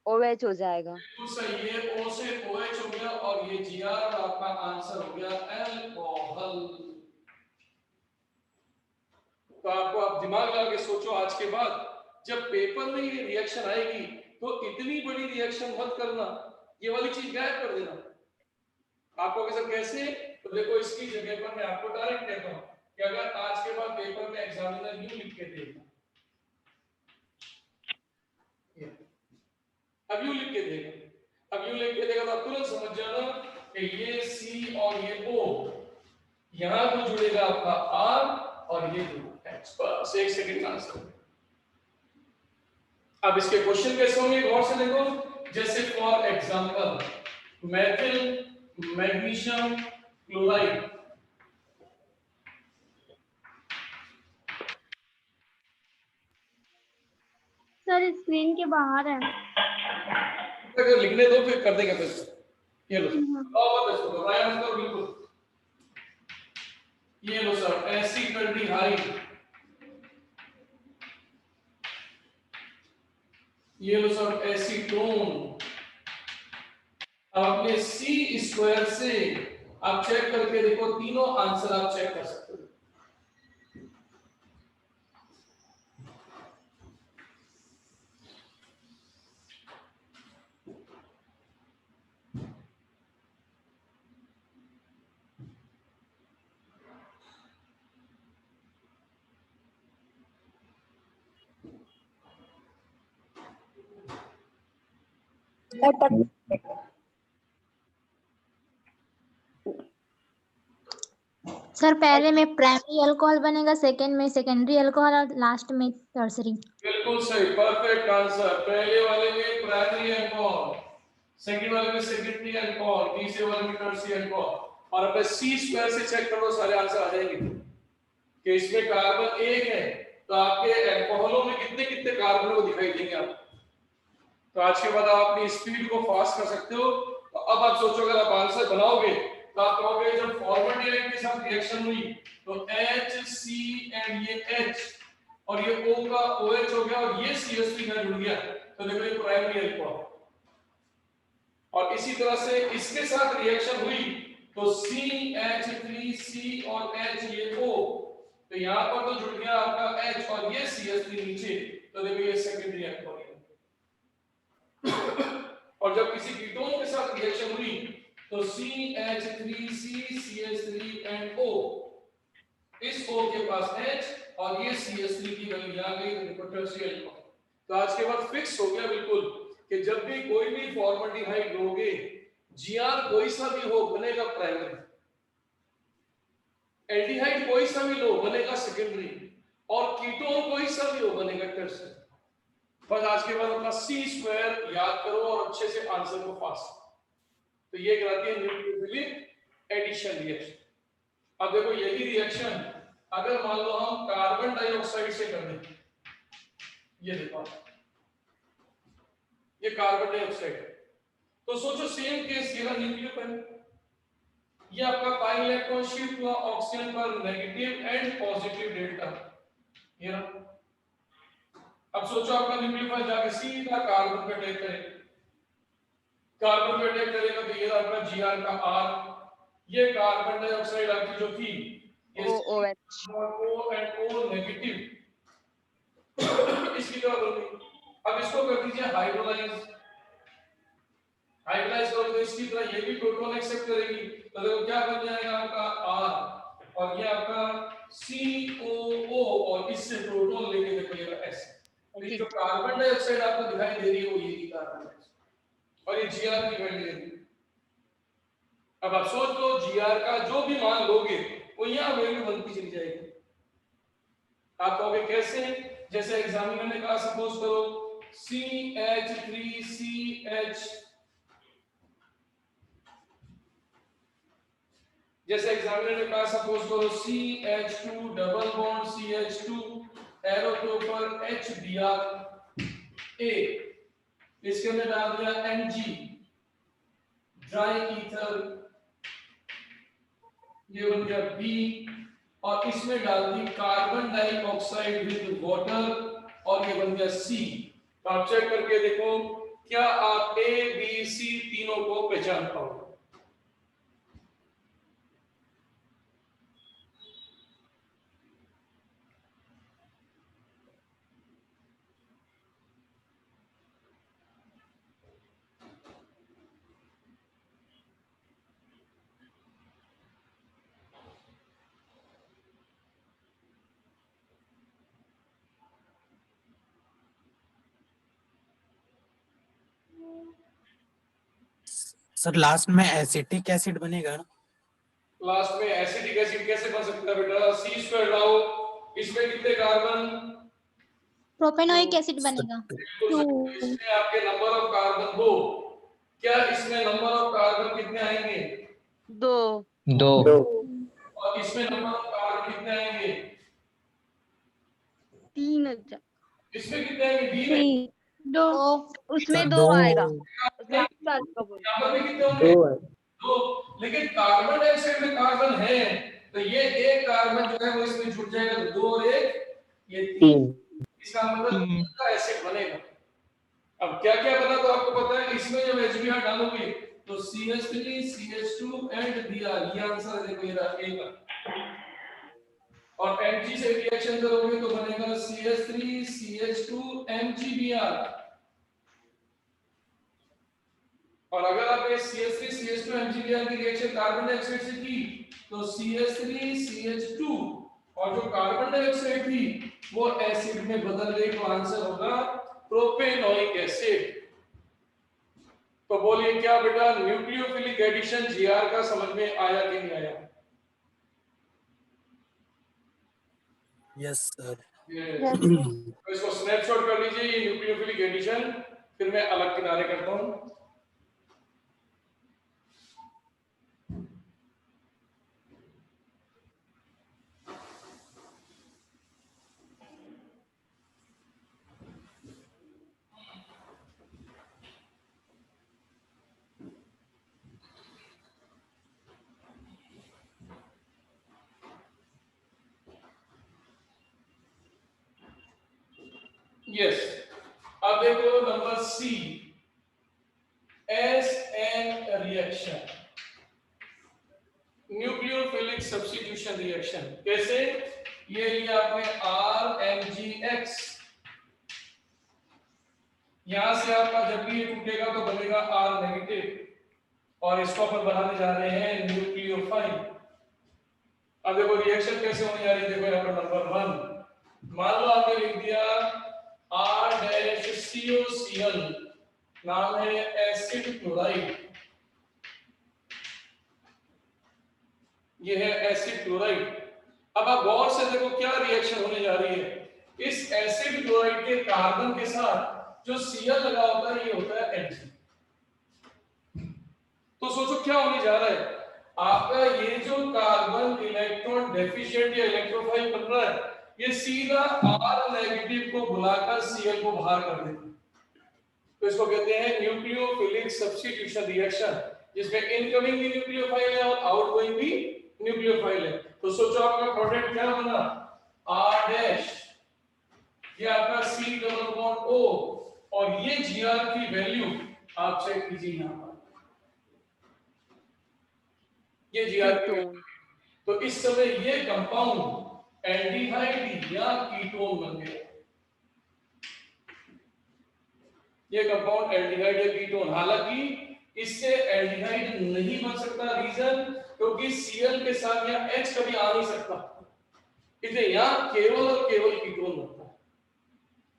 OH हो जाएगा। तो सही है, O से OH हो गया और ये Gr और आपका आंसर हो गया अल्कोहल। तो आपको आप दिमाग लगा के सोचो, आज के बाद जब पेपर में ये रिएक्शन आएगी तो इतनी बड़ी रिएक्शन मत करना, ये वाली चीज गायब कर देना। आपको कैसे कैसे, तो देखो इसकी जगह पर मैं आपको डायरेक्ट कहता हूं कि अगर आज के बाद पेपर में एग्जामिनर यूं लिख के देगा, अब यूं लिख के देगा, अब यूं लिख के देगा तो आप तुरंत समझ जाना कि ये C और ये O, यहां तो जुड़ेगा आपका R और ये H। बस एक सेकंड का आंसर। अब इसके क्वेश्चन कैसे होंगे गौर से देखो, जैसे for example methyl magnesium chloride, sir screen के बाहर है। अगर लिखने दो फिर कर देंगे फिर। ये लो और इसको बताया हमको बिल्कुल, ये लो सर एसिडल्डिहाइड, ये लो सर एसीटोन। अब अपने C² से आप चेक करके देखो, तीनों आंसर आप चेक कर सकते हो। सर पहले में प्राइमरी अल्कोहल बनेगा, सेकंड में सेकेंडरी अल्कोहल और लास्ट में टर्सरी। बिल्कुल सही, परफेक्ट आंसर। पहले वाले में प्राइमरी अल्कोहल, सेकंड वाले में सेकेंडरी अल्कोहल, तीसरे वाले में टर्सरी अल्कोहल। और अब C² से चेक करो, सारे आंसर आ जाएंगे कि इसमें कार्बन एक है तो आपके अल्कोहलों में कितने कितने कार्बन को दिखाई देंगे आप। तो आज के बाद आप अपनी स्पीड को फास्ट कर सकते हो। तो अब आप सोचो, अगर आप आंसर बनाओगे तो आप कहोगे जब फॉर्मल्डिहाइड के साथ रिएक्शन हुई तो HC एंड ये H और ये O का OH हो गया और ये CH3 में जुड़ गया, तो देखो ये प्राइमरी अल्कोहल। और इसी तरह से इसके साथ रिएक्शन हुई तो CH3C और H ये O, तो यहाँ पर तो जुड़ गया आपका H और ये CH3 नीचे, तो देखो ये सेकेंडरी अल्कोहल है। और जब किसी कीटोन के साथ रिएक्शन हुई तो CH3CCH3 एंड O, इस O के पास H और ये CH3 की वैल्यू आ गई, देखो टर्शियरी अल्कोहल। तो आज के बाद फिक्स हो गया बिल्कुल कि जब भी कोई भी फॉर्मल्डिहाइड लोगे, जीआर कोई सा भी हो बनेगा प्राइमरी, एल्डिहाइड कोई सा भी लो बनेगा सेकेंडरी, और कीटोन कोई सा भी हो बनेगा टर्शियरी। बस आज के बाद अपना C² याद करो और अच्छे से आंसर को पास। तो ये कराती है न्यूक्लियोफिलिक एडिशन रिएक्शन। अब देखो यही रिएक्शन अगर मान लो हम कार्बन डाइऑक्साइड से कर दें, ये देखो ये कार्बन डाइऑक्साइड है, तो सोचो सेम केस ये रहा न्यूक्लियोफाइल, ये आपका पाई इलेक्ट्रॉन शिफ्ट हुआ ऑक्सीजन पर नेगेटिव एंड पॉजिटिव डेल्टा, ये रहा। अब सोचो आपका न्यूक्लियोफाइल जाके सीधा कार्बन पे अटैक करेगा, कार्बन पे अटैक करेगा तो ये आपका Gr का R, ये कार्बन डाइऑक्साइड आपकी जो थी ये OH O and O negative इसकी तरह बन गई। अब इसको कर दीजिए हाइड्रोलाइज, हाइड्रोलाइज करोगे तो इसकी तरह ये भी प्रोटॉन एक्सेप्ट करेगी, तो देखो क्या बन जाएगा आपका R और ये आपका COO और इससे प्रोटॉन लेके देखो ये S। और ये जो कार्बन डाइऑक्साइड आपको दिखाई दे रही है वो ये कार्बन डाइऑक्साइड और ये Gr की वैल्यू है। अब आप सोच लो Gr का जो भी मान लोगे वो यहाँ वैल्यू बनती चली जाएगी। आप कहोगे कैसे? जैसे एग्जामिनर ने कहा सपोज करो CH3CH, जैसे एग्जामिनर ने कहा सपोज करो CH2 double bond CH2 arrow के ऊपर HBr A, इसके अंदर डाल दिया Mg ड्राई ईथर, ये बन गया B, और इसमें डाल दी कार्बन डाइऑक्साइड विद वाटर और ये बन गया C। तो आप चेक करके देखो क्या आप A B C तीनों को पहचान पाओगे। सर लास्ट में एसिटिक एसिड बनेगा ना? लास्ट में एसिटिक एसिड कैसे बन सकता है बेटा? C² लाओ, इसमें कितने कार्बन? प्रोपेनोइक एसिड बनेगा। इसमें आपके नंबर ऑफ कार्बन 2, क्या इसमें नंबर ऑफ कार्बन कितने आएंगे? 2 और इसमें नंबर ऑफ कार्बन कितने आएंगे? 3 इसमें कितने आएंगे? B में 2 उसमें सर 2 दो आएगा, उसमें बात का बोल। यहाँ पर भी कितने होंगे? 2। लेकिन कार्बन डाइऑक्साइड में कार्बन है तो ये एक कार्बन जो है वो इसमें जुड़ जाएगा तो 2 और 1 ये 3, इसका मतलब इसका एसिड बनेगा। अब क्या क्या बना तो आपको पता है, इसमें जब HBr डालोगे तो CH3 CH2 एंड Br, ये आंसर है देखो ये रहा A का। और Mg से रिएक्शन करोगे तो बनेगा CH3 CH2 MgBr। और अगर आप CH3 CH2 MgBr की रिएक्शन कार्बन डाइऑक्साइड से की तो CH3 CH2 और जो कार्बन डाइऑक्साइड थी वो एसिड में बदल गई, तो आंसर होगा प्रोपेनोइक एसिड। तो बोलिए क्या बेटा न्यूक्लियोफिलिक एडिशन Gr का समझ में आया कि नहीं आया? Yes sir. तो इसको स्नैपशॉट कर लीजिए ये न्यूक्लियोफिलिक एडिशन, फिर मैं अलग किनारे करता हूं। यस, अब देखो number C, SN reaction, nucleophilic substitution reaction. कैसे? ये लिया आपने RMgX यहां से आपका जब भी ये टूटेगा तो बनेगा R नेगेटिव और इसको अपन बनाने जा रहे हैं न्यूक्लियोफाइल। अब देखो रिएक्शन कैसे होने जा रही है, देखो यहाँ पर नंबर 1 मान लो आपने लिख दिया R-COCl, नाम है एसिड क्लोराइड, ये है एसिड क्लोराइड। अब आप गौर से देखो क्या रिएक्शन होने जा रही है। इस एसिड क्लोराइड के कार्बन के साथ जो Cl लगा होता है ये होता है Hg। तो सोचो क्या होने जा रहा है, आपका ये जो कार्बन इलेक्ट्रॉन डेफिशिएंट या इलेक्ट्रोफाइल बन रहा है ये सीधा R नेगेटिव को बुलाकर Cl को बाहर कर देता है। तो इसको कहते हैं न्यूक्लियोफिलिक सब्स्टिट्यूशन रिएक्शन, जिसमें इनकमिंग भी न्यूक्लियोफाइल है और आउटगोइंग भी न्यूक्लियोफाइल है। तो सोचो आपका प्रोडक्ट क्या बना, R डैश, ये आपका C डबल बॉन्ड O और ये Gr की वैल्यू आप चेक कीजिए यहां पर, ये Gr की वैल्यू। तो इस समय ये कंपाउंड एल्डिहाइड या कीटोन बन गया, ये कंपाउंड एल्डिहाइड या कीटोन। हालांकि इससे एल्डिहाइड नहीं बन सकता, रीजन क्योंकि Cl के साथ यहाँ H कभी आ नहीं सकता, इसलिए यहाँ केवल और केवल कीटोन बनता है,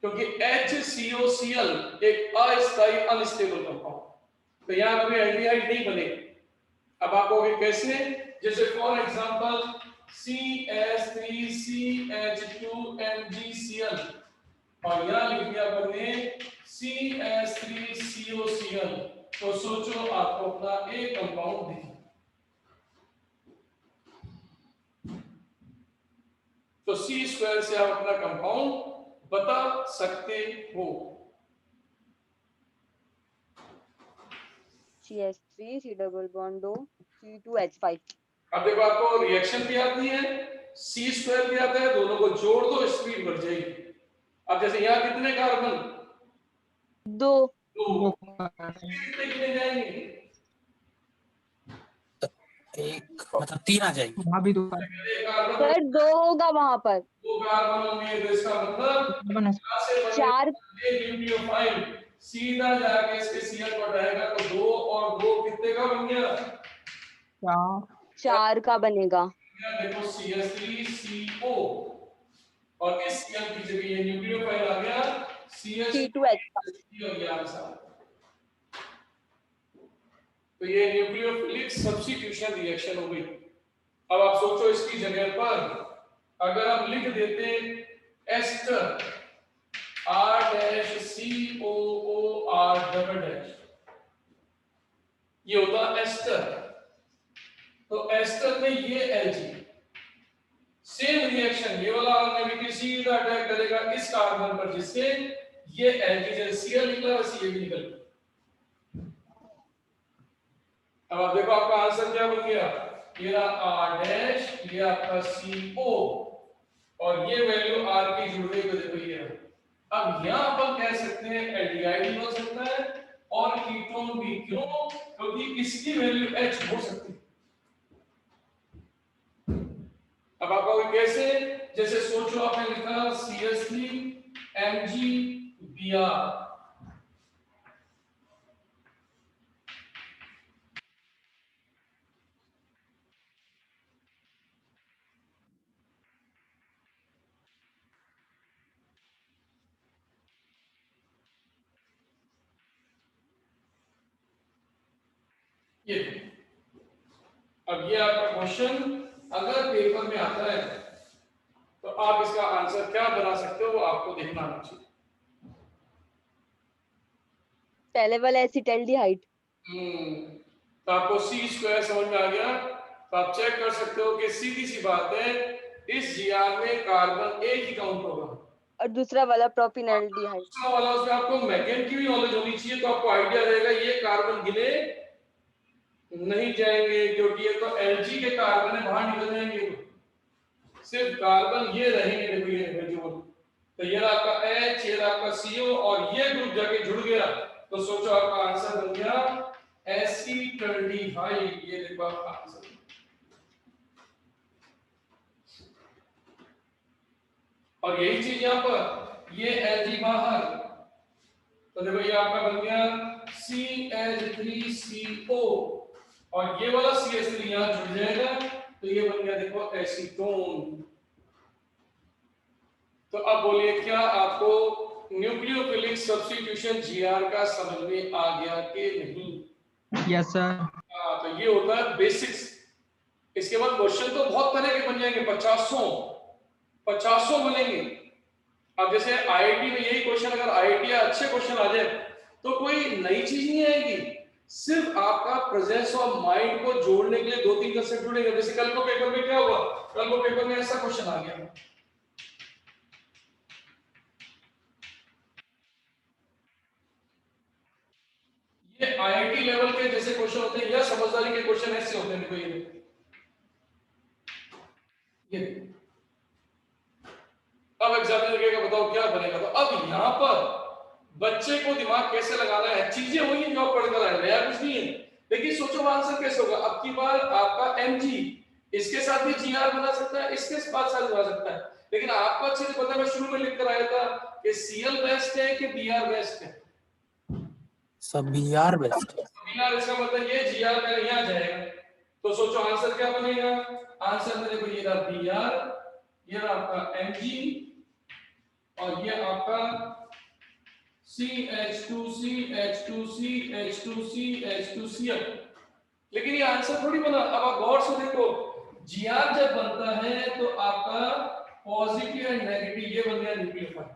क्योंकि HCOCl एक अस्थायी अनस्टेबल कंपाउंड, तो यहाँ कभी एल्डिहाइड नहीं बनेगा। अब आप कहोगे कैसे, जैसे फॉर एग्जांपल CH3CH2MgCl और यहाँ लिख दिया आपने CH3COCl, तो सोचो आपको अपना एक कंपाउंड दिखा। तो C स्क्वायर से आप अपना कंपाउंड बता सकते हो। CH3 C double bond 2 C2H5। अब देखो आपको रिएक्शन भी आती है, C स्क्वायर भी आता है, दोनों को जोड़ दो स्पीड बढ़ जाएगी। अब जैसे यहाँ कितने कार्बन, 2 कितने जाएंगे, एक मतलब 3 आ जाएगी। वहाँ भी दो सर 2 होगा वहां पर, 2 कार्बन होंगे, तो इसका मतलब कार्बन है। 4 न्यूक्लियोफाइल सीधा जाके इसके Cl पर रहेगा, तो 2 और 2 कितने का बन गया, 4 का बनेगा। देखो CH3CO और इस Cl की जगह ये न्यूक्लियोफाइल आ गया C2H5। तो ये न्यूक्लियोफिलिक सब्स्टिट्यूशन रिएक्शन हो गई। अब आप सोचो इसकी जगह पर अगर हम लिख देते एस्टर R-COOR डबल डैश, ये होता एस्टर, तो एस्टर में ये Lg, सेम रिएक्शन ये वाला R नेगेटिव सीधा अटैक करेगा इस कार्बन पर, जिससे ये Lg जैसे Cl निकला वैसे ये भी निकल गया। अब आप देखो आपका आंसर क्या बन गया, ये रहा R डैश, ये आपका CO और ये वैल्यू R की जुड़ गई, तो देखो ये। अब यहाँ अपन कह सकते हैं एल्डिहाइड हो सकता है और कीटोन भी, क्यों, क्योंकि इसकी वैल्यू H हो सकती है। अब आप कहोगे कैसे, जैसे सोचो आपने लिखा CH3MgBr, ये। अब ये आपका क्वेश्चन अगर पेपर में आता है तो आप इसका आंसर क्या बना सकते हो वो आपको देखना आना चाहिए। पहले वाला एसिटल्डिहाइड। तो आपको C स्क्वायर समझ में आ गया, तो आप चेक कर सकते हो कि सीधी सी बात है इस Gr में कार्बन एक ही काउंट होगा और दूसरा वाला प्रोपिनल्डिहाइड, दूसरा वाला उसमें आपको मैकेन की भी नॉलेज होनी चाहिए, तो आपको आइडिया रहेगा ये कार्बन गिने नहीं जाएंगे क्योंकि ये तो Lg के कार्बन है, बाहर निकल जाएंगे, सिर्फ कार्बन ये रहेंगे। देखो ये जो, तो ये आपका H, ये आपका CO और ये ग्रुप जाके जुड़ गया, तो सोचो आपका आंसर बन गया एसिटल्डिहाइड। ये देखो आपका आंसर, और यही चीज यहाँ पर ये Lg बाहर, तो देखो ये आपका बन गया CH3CO और ये वाला CH3 यहाँ जुड़ जाएगा तो ये बन गया देखो एसीटोन। तो अब बोलिए क्या आपको न्यूक्लियोफिलिक सब्स्टिट्यूशन जीआर का समझ में आ गया कि नहीं? Yes sir. हाँ, तो ये होता है बेसिक्स। इसके बाद क्वेश्चन तो बहुत तरह के बन जाएंगे, 50 बनेंगे। अब जैसे आईआईटी में यही क्वेश्चन, अगर आईआईटी अच्छे क्वेश्चन आ जाए तो कोई नई चीज नहीं आएगी, सिर्फ आपका प्रेजेंस ऑफ माइंड को जोड़ने के लिए 2-3 कंसेप्ट जुड़ेंगे। जैसे कल को पेपर में क्या हुआ, कल को पेपर में ऐसा क्वेश्चन आ गया, ये आईआईटी लेवल के जैसे क्वेश्चन होते हैं या समझदारी के क्वेश्चन ऐसे होते हैं। देखो ये अब एग्जामिनर कहेगा बताओ क्या बनेगा। तो अब यहाँ पर बच्चे को दिमाग कैसे लगाना है, चीजें वही जो आप पढ़कर आए, नया कुछ नहीं है। लेकिन सोचो आंसर कैसे होगा। अब की बार आपका mg इसके साथ भी gr बना सकता है, इसके साथ बना सकता है, लेकिन आपको अच्छे से पता है, मैं शुरू में लिख कर आया था कि cl बेस्ट है कि br बेस्ट है। सब BR बेस्ट। br इसका मतलब ये gr मेरे यहाँ जाएगा। तो सोचो आंसर क्या बनेगा। आंसर में देखो ये रहा br, ये रहा आपका mg और ये आपका CH2CH2CH2CH2Cl। लेकिन ये आंसर थोड़ी बना। अब आप गौर से देखो, Gr जब बनता है तो आपका पॉजिटिव एंड नेगेटिव ये बन गया न्यूक्लियोफाइल।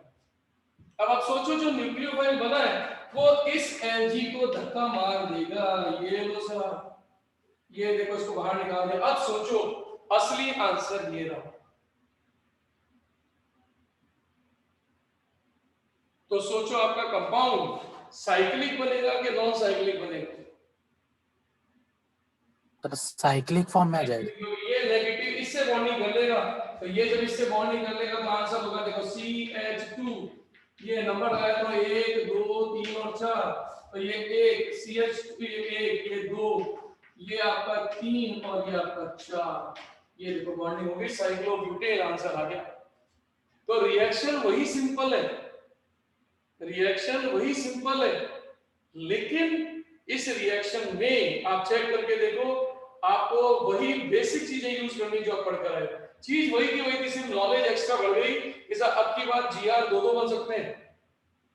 अब आप सोचो जो न्यूक्लियोफाइल बना है वो इस Lg को धक्का मार देगा, ये लो सर, ये देखो इसको बाहर निकाल दिया। अब सोचो असली आंसर ये रहा। तो सोचो आपका कंपाउंड साइक्लिक बनेगा कि नॉन साइक्लिक बनेगा? तो साइक्लिक फॉर्म में आ जाएगा। ये नेगेटिव इससे बॉन्डिंग कर लेगा, तो ये जब इससे बॉन्डिंग कर लेगा तो आंसर होगा देखो CH2, ये नंबर आया तो 1 2 3 और 4, तो ये 1 CH2, ये 1 ये 2, ये आपका 3 और ये आपका 4, ये देखो बॉन्डिंग हो गई, साइक्लोब्यूटेन आंसर आ गया। तो रिएक्शन वही सिंपल है, रिएक्शन वही सिंपल है, लेकिन इस रिएक्शन में आप चेक करके देखो, आपको वही बेसिक चीजें यूज करनी जो आप पढ़कर आए। चीज वही की वही थी, सिर्फ नॉलेज एक्स्ट्रा बढ़ गई। जैसा अब की बार Gr 2 बन सकते हैं,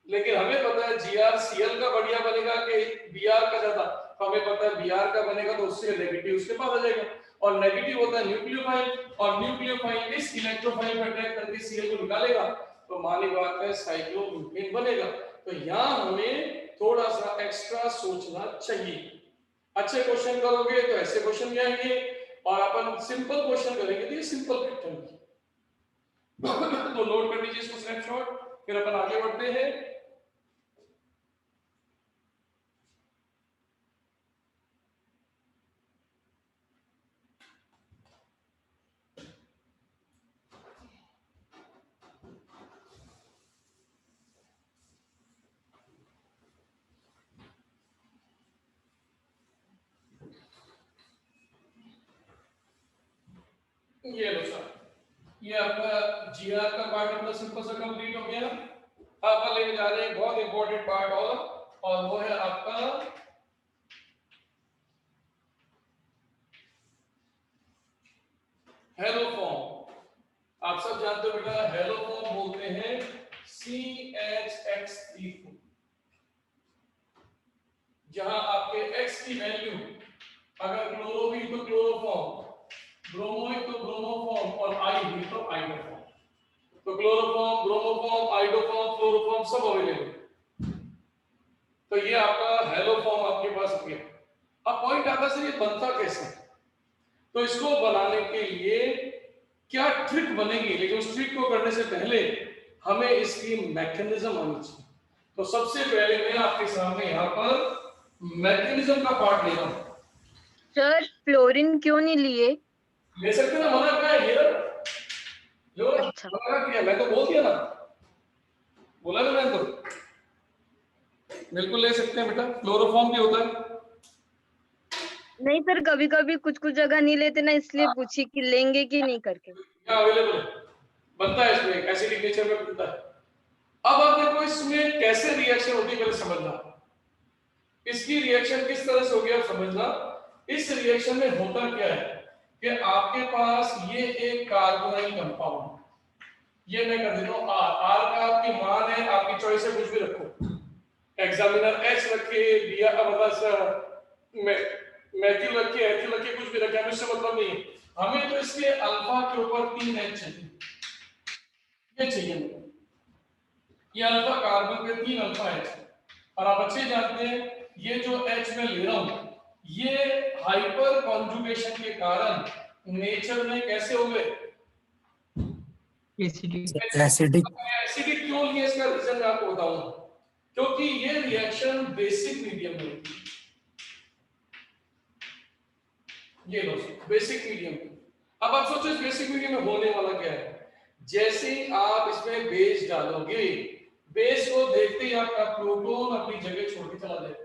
लेकिन हमें पता है Gr Cl का बढ़िया बनेगा कि Br का ज्यादा, तो हमें पता है Br का बनेगा तो उससे नेगेटिव उसके पास आ जाएगा, और नेगेटिव होता है न्यूक्लियोफाइल, और न्यूक्लियोफाइल इस इलेक्ट्रोफाइल पर अटैक करके Cl को निकालेगा, तो मानी बात है साइक्लोब्यूटेन बनेगा। तो यहाँ हमें थोड़ा सा एक्स्ट्रा सोचना चाहिए। अच्छे क्वेश्चन करोगे तो ऐसे क्वेश्चन भी आएंगे, और अपन सिंपल क्वेश्चन करेंगे तो ये सिंपल पैटर्न की। तो नोट कर लीजिए इसको स्नैपशॉट, फिर अपन आगे बढ़ते हैं। ये लो सर, ये आपका Gr का पार्ट अपना सिंपल सा कंप्लीट हो गया। आप लेके जा रहे हैं बहुत इंपॉर्टेंट पार्ट और वो है आपका हेलो फॉर्म। आप सब जानते हो बेटा, हेलो फॉर्म बोलते हैं CH(X)3, जहां आपके X की वैल्यू अगर क्लोरो भी तो क्लोरोफॉर्म, ब्रोमोइड तो ब्रोमोफॉर्म, और आई भी तो आइडोफॉर्म। तो क्लोरोफॉर्म, ब्रोमोफॉर्म, आइडोफॉर्म, फ्लोरोफॉर्म सब अवेलेबल। तो ये आपका हेलो फॉर्म आपके पास हो गया। अब पॉइंट आता है सर ये बनता कैसे, तो इसको बनाने के लिए क्या ट्रिक बनेगी, लेकिन उस ट्रिक को करने से पहले हमें इसकी मैकेनिज्म आनी चाहिए। तो सबसे पहले मैं आपके सामने यहाँ पर मैकेनिज्म का पार्ट ले रहा हूँ। सर फ्लोरीन क्यों नहीं लिए? ले सकते ना, मना क्या है ये लो, अच्छा। मना किया, मैं तो बोल दिया ना, बोला ना मैंने, तो बिल्कुल ले सकते हैं बेटा, क्लोरोफॉर्म भी होता है। नहीं सर, कभी कभी कुछ कुछ जगह नहीं लेते ना, इसलिए पूछी कि लेंगे कि नहीं करके। क्या अवेलेबल है, बनता है इसमें एसिडिक नेचर में बनता है। अब आप देखो इसमें कैसे रिएक्शन होती है पहले समझना। इसकी रिएक्शन किस तरह से होगी आप समझना। इस रिएक्शन में होता क्या है कि आपके पास ये एक कार्बोनाइल कंपाउंड, ये मैं कर देता हूं आर। आर का आपकी मान है, आपकी चॉइस है, कुछ भी रखो। एग्जामिनर एच रखे, दिया मतलब मैथ्यू रखे, एथिल रखे, कुछ भी रखे, हमें इससे मतलब नहीं है। हमें तो इसके अल्फा के ऊपर 3 एच चाहिए, ये चाहिए हमें। ये अल्फा कार्बन पे 3 अल्फा एच है। और आप अच्छे जानते हैं ये जो एच में ले रहा हूं ये हाइपर कॉन्जुगेशन के कारण नेचर में कैसे हो गए एसिडिक। एसिडिक क्यों लिए, इसका रीजन मैं आपको बताऊंगा। क्योंकि ये रिएक्शन बेसिक मीडियम में होती है। ये लो बेसिक मीडियम। अब आप सोचो इस बेसिक मीडियम में होने वाला क्या है। जैसे ही आप इसमें बेस डालोगे, बेस को देखते ही आपका प्रोटॉन अपनी जगह छोड़ के चला जाएगा।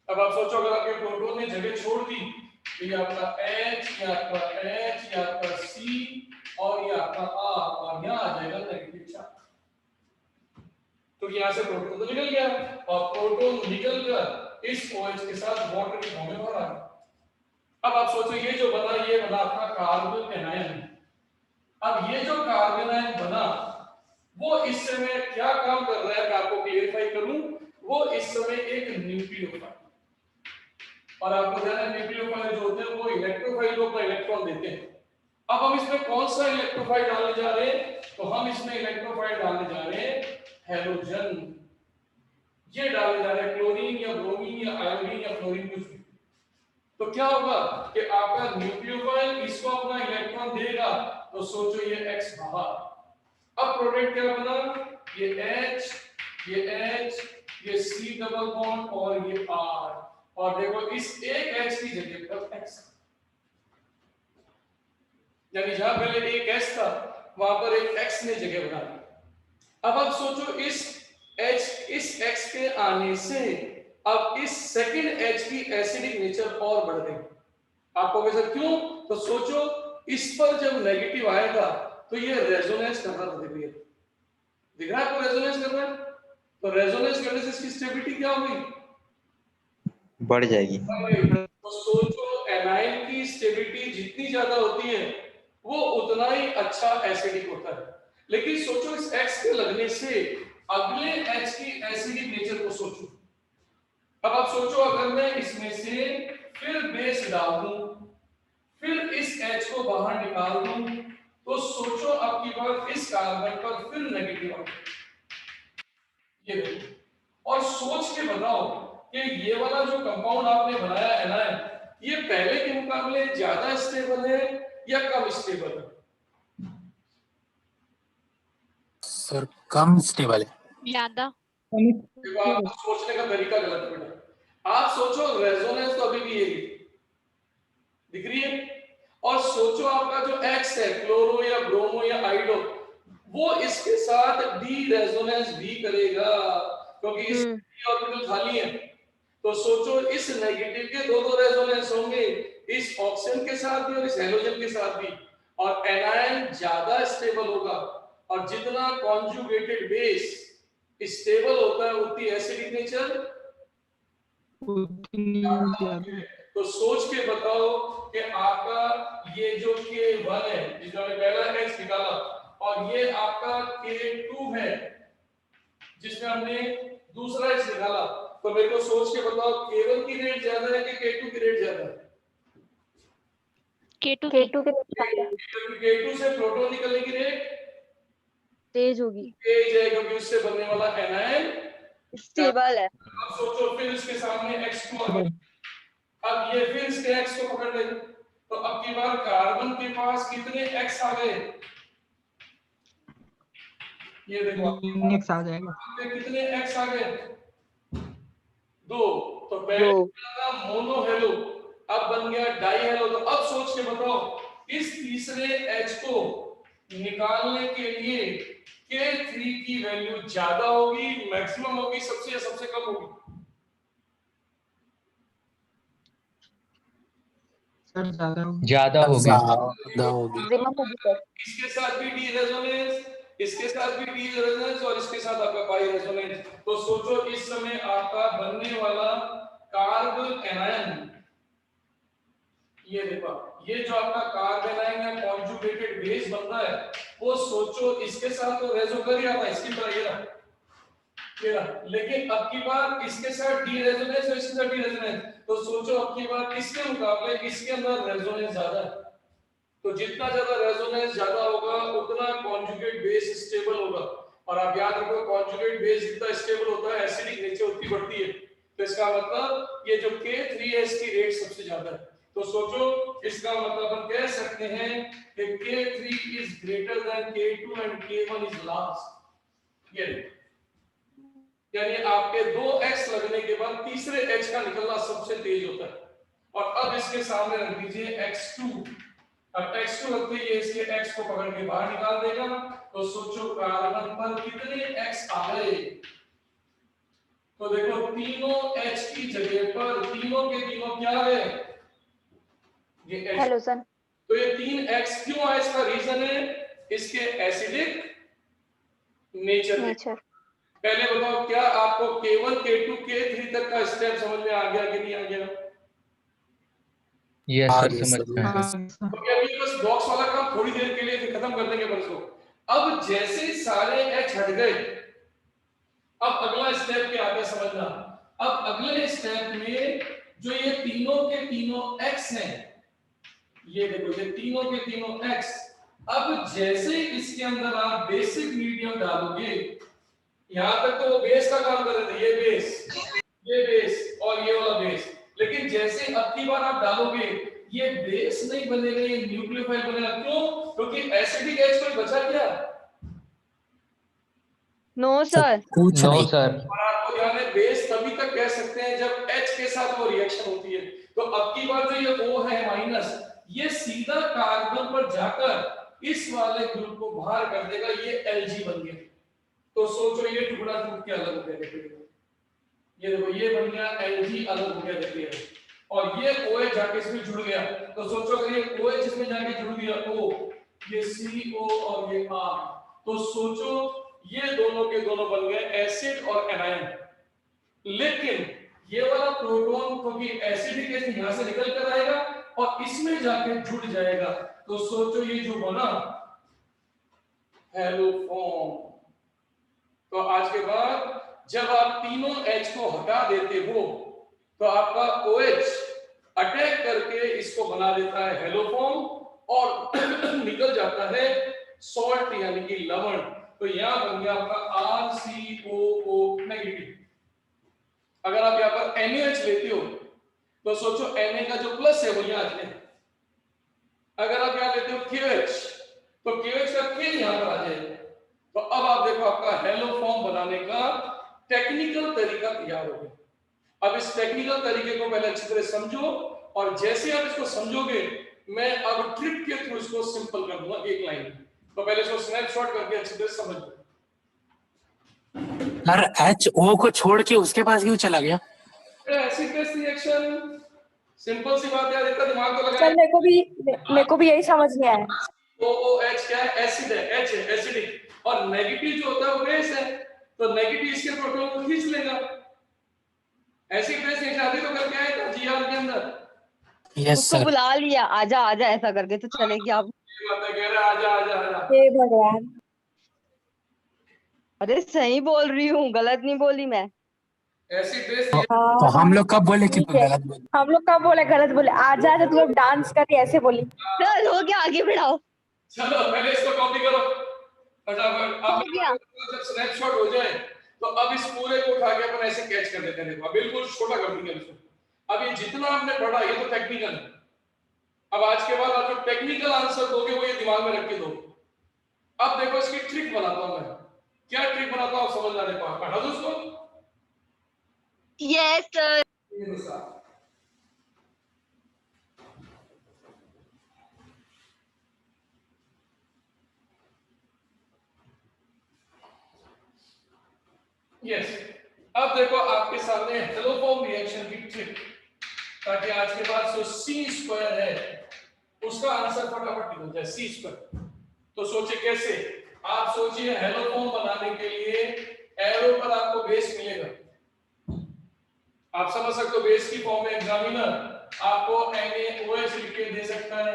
अब आप सोचो अगर आपके प्रोटॉन ने जगह छोड़ दी तो ये आपका H, ये आपका H, ये आपका C और ये आपका R, और यहाँ आ जाएगा नेगेटिव चार्ज। तो यहाँ से प्रोटॉन तो निकल गया और प्रोटॉन निकल कर इस OH के साथ वाटर की फॉर्म में भरा। अब आप सोचो ये जो बना ये बना आपका कार्बन एनायन। अब ये जो कार्बन आयन बना वो इस समय क्या काम कर रहा है मैं आपको क्लियरिफाई करूं। वो इस समय एक न्यूक्लियोफाइल, और आपको ध्यान है न्यूक्लियोफाइल जो होते हैं वो इलेक्ट्रोफाइल को अपना इलेक्ट्रॉन देते हैं। अब हम इसमें कौन सा इलेक्ट्रोफाइल डालने जा रहे हैं, तो हम इसमें इलेक्ट्रोफाइल डालने जा रहे हैं हैलोजन। ये डालने जा रहे हैं क्लोरीन या ब्रोमीन या आयोडीन या फ्लोरीन कुछ भी। तो क्या होगा कि आपका न्यूक्लियोफाइल इसको अपना इलेक्ट्रॉन देगा, तो सोचो ये X बाहर। अब प्रोडक्ट क्या बना, ये H, ये C डबल बॉन्ड और ये R, और देखो इस एक H की जगह पर X, यानी जहां पहले एक H था वहां पर एक X ने जगह बना ली। अब आप सोचो इस X के आने से अब इस सेकंड H की एसिडिक नेचर और बढ़ गई। आपको वैसे क्यों, तो सोचो इस पर जब नेगेटिव आएगा तो ये रेजोनेंस कर रहा था, दिख रहा है आपको रेजोनेंस कर रहा है। तो रेजोनेंस करने से इसकी स्टेबिलिटी क्या होगी, बढ़ जाएगी। तो सोचो एनाइन की स्टेबिलिटी जितनी ज्यादा होती है वो उतना ही अच्छा एसिडिक होता है। लेकिन सोचो इस X के लगने से अगले H की एसिडिक नेचर को सोचो। अब आप सोचो अगर मैं इसमें से फिर बेस डाल दूं, फिर इस H को बाहर निकाल दूं, तो सोचो अब की बार इस कार्बन पर फिर नेगेटिव आ ये देखो। और सोच के बताओ कि ये वाला जो कंपाउंड आपने बनाया है ना, ये पहले के मुकाबले ज्यादा स्टेबल है या कम स्टेबल है। सर कम स्टेबल है। ज्यादा। आप सोचने का तरीका गलत है बेटा। आप सोचो रेजोनेंस तो अभी भी ये दिख रही है, और सोचो आपका जो X है क्लोरो या ब्रोमो या आइडो, वो इसके साथ डी रेजोनेंस भी करेगा क्योंकि इस ऑर्बिटल खाली है। तो सोचो इस नेगेटिव के दो रेजोनेंस होंगे, इस ऑक्सीजन के साथ भी और इस हैलोजन के साथ भी, और एनायन ज्यादा स्टेबल होगा। और जितना कॉन्जुगेटेड बेस स्टेबल होता है उतनी एसिडिक नेचर। तो सोच के बताओ कि आपका ये जो K1 है जिसमें हमने पहला H निकाला, और ये आपका K2 है जिसमें हमने दूसरा H निकाला, तो मेरे को सोच के बताओ K1 की रेट ज्यादा है कि K2 की रेट ज्यादा है। K2 K2 से प्रोटॉन निकलने की रेट तेज होगी, तेज है क्योंकि उससे बनने वाला एनायन स्टेबल है। अब सोचो फिर इसके सामने X2 आ गया, अब ये फिर इसके X को पकड़ ले, तो अब की बार कार्बन के पास कितने X आ गए, ये देखो X आ जाएगा। कितने X आ गए, 2। तो पहले था मोनो हेलो, अब बन गया डाई हेलो। तो अब सोच के बताओ इस तीसरे H को निकालने के लिए K3 की वैल्यू ज्यादा होगी, मैक्सिमम होगी, सबसे कम होगी। ज्यादा होगी। ज्यादा होगी। इसके साथ भी डी रेजोनेंस, इसके साथ भी डी रेजोनेंस और इसके साथ आपका पाई रेजोनेंस। तो सोचो इस समय आपका बनने वाला कार्ब एनायन, ये देखो ये जो आपका कार्ब एनायन है कॉन्जुगेटेड बेस बन रहा है, वो सोचो इसके साथ तो रेजो कर ही रहा था इसकी तरह ये रहा, लेकिन अब की बार इसके साथ डी रेजोनेंस और इसके साथ डी रेजोनेंस, तो सोचो अब की बार इसके मुकाबले इसके अंदर रेजोनेंस ज्यादा है। तो जितना ज्यादा रेजोनेंस ज्यादा होगा उतना कॉन्जुगेट बेस स्टेबल होगा। और आप याद रखो कॉन्जुगेट बेस जितना स्टेबल होता है एसिडिक नेचर उतनी बढ़ती है। तो इसका मतलब ये जो K3 है इसकी रेट सबसे ज्यादा है। तो सोचो इसका मतलब हम कह सकते हैं कि K3 is greater than K2 and K1 is last। ये यानी आपके 2x लगने के बाद तीसरे h का निकलना सबसे तेज होता है। और अब इसके सामने रख दीजिए x2। अब x2 रखते ही इसके x को पकड़ के बाहर निकाल देगा। तो सोचो कार्बन पर कितने x आ गए। तो देखो तीनों h की जगह पर तीनों के तीनों क्या है, ये H। Hello sir. तो ये 3x क्यों है, इसका रीजन है इसके एसिडिक नेचर। पहले बताओ क्या आपको K1 K2 K3 तक का स्टेप समझ में आ गया कि नहीं आ गया? यस सर समझ में आ गया। तो अभी बस बॉक्स वाला काम थोड़ी देर के लिए फिर खत्म कर देंगे बस को। अब जैसे सारे H हट गए, अब अगला स्टेप क्या आ गया समझना। अब अगले स्टेप में जो ये तीनों के तीनों X हैं, ये देखो ये तीनों के तीनों X, अब जैसे इसके अंदर आप बेसिक मीडियम डालोगे, यहां तक तो वो बेस का काम कर रहे थे, ये बेस और ये वाला बेस, लेकिन जैसे अब की बार आप डालोगे ये बेस नहीं बनेगा, ये न्यूक्लियोफाइल बनेगा। क्यों? क्योंकि एसिडिक H कोई बचा क्या? No sir. कुछ नो नहीं। सर। और आपको ध्यान है बेस तभी तक कह सकते हैं जब H के साथ वो रिएक्शन होती है। तो अब की बार जो ये O है माइनस, ये सीधा कार्बन पर जाकर इस वाले ग्रुप को बाहर कर देगा, ये Lg बन गया। तो सोचो ये टुकड़ा टूट के अलग हो गया, देखो ये देखो ये बन गया Lg अलग हो गया, देखिए, और ये OH जाके इसमें जुड़ गया। तो सोचो अगर ये OH इसमें जाके जुड़ गया O, ये CO और ये R, तो सोचो ये दोनों के दोनों बन गए एसिड और एनायन। लेकिन ये वाला प्रोटॉन क्योंकि एसिडिक एसिड यहां से निकल कर आएगा और इसमें जाके जुड़ जाएगा। तो सोचो ये जो बना हेलोफॉर्म। तो आज के बाद जब आप तीनों H को हटा देते हो तो आपका OH अटैक करके इसको बना देता है हेलोफॉर्म और निकल जाता है सॉल्ट यानी कि लवण। तो यहां बन गया आपका RCOO नेगेटिव। अगर आप यहां पर NaOH लेते हो तो सोचो Na का जो प्लस है वो यहां आ जाए। अगर आप यहां लेते हो KOH तो KOH का K यहां पर आ जाएगा। तो अब आप देखो आपका हेलोफॉर्म बनाने का टेक्निकल तरीका तैयार हो गया। अब इस टेक्निकल तरीके को पहले अच्छी तरह समझो और जैसे आप इसको समझोगे मैं अब ट्रिक के थ्रू इसको सिंपल कर दूंगा एक लाइन। तो पहले इसको स्नैपशॉट करके अच्छी तरह समझ लो। यार HO को छोड़ के उसके पास क्यों चला गया? एसिड बेस रिएक्शन सिंपल सी बात है, इतना दिमाग तो लगाए। सर मेरे को भी यही समझ नहीं आया। OOH क्या है? एसिड है, H है एसिडिक, और नेगेटिव जो होता है वो बेस है। तो नेगेटिव इसके प्रोटॉन को खींच लेगा। एसिड बेस एक शादी तो करके आए था जीआर के अंदर। यस उसको सर। बुला लिया, आजा आजा ऐसा करके तो चलेगी आप। बात है, कह रहा आजा आजा आजा। हे भगवान। अरे सही बोल रही हूँ, गलत नहीं बोली मैं। एसिड बेस तो हम लोग कब बोले कि ठीक तू है। गलत बोली? हम लोग कब बोले गलत बोले? आजा आजा तू डांस कर ऐसे बोली। चल हो गया, आगे बढ़ाओ। चलो पहले इसको कॉपी करो फटाफट। हो अब गया। जब स्नैपशॉट हो जाए तो अब इस पूरे को उठा के अपन ऐसे कैच कर लेते हैं। देखो बिल्कुल छोटा कर देंगे इसको। अब ये जितना आपने पढ़ा ये तो टेक्निकल है। अब आज के बाद आप जो टेक्निकल आंसर दोगे वो ये दिमाग में रख के दो। अब देखो इसकी ट्रिक बनाता हूं मैं। क्या ट्रिक बनाता हूं समझ ना देखो। पढ़ा दो उसको। Yes sir. यस अब देखो आपके सामने हेलोफॉर्म रिएक्शन की ट्रिक, ताकि आज के बाद जो C² है उसका आंसर फटाफट निकल जाए। C²। तो सोचे कैसे? आप सोचिए हेलोफॉर्म बनाने के लिए एरो पर आपको बेस मिलेगा, आप समझ सकते हो बेस की फॉर्म में एग्जामिनर आपको NaOH लिख के दे सकता है,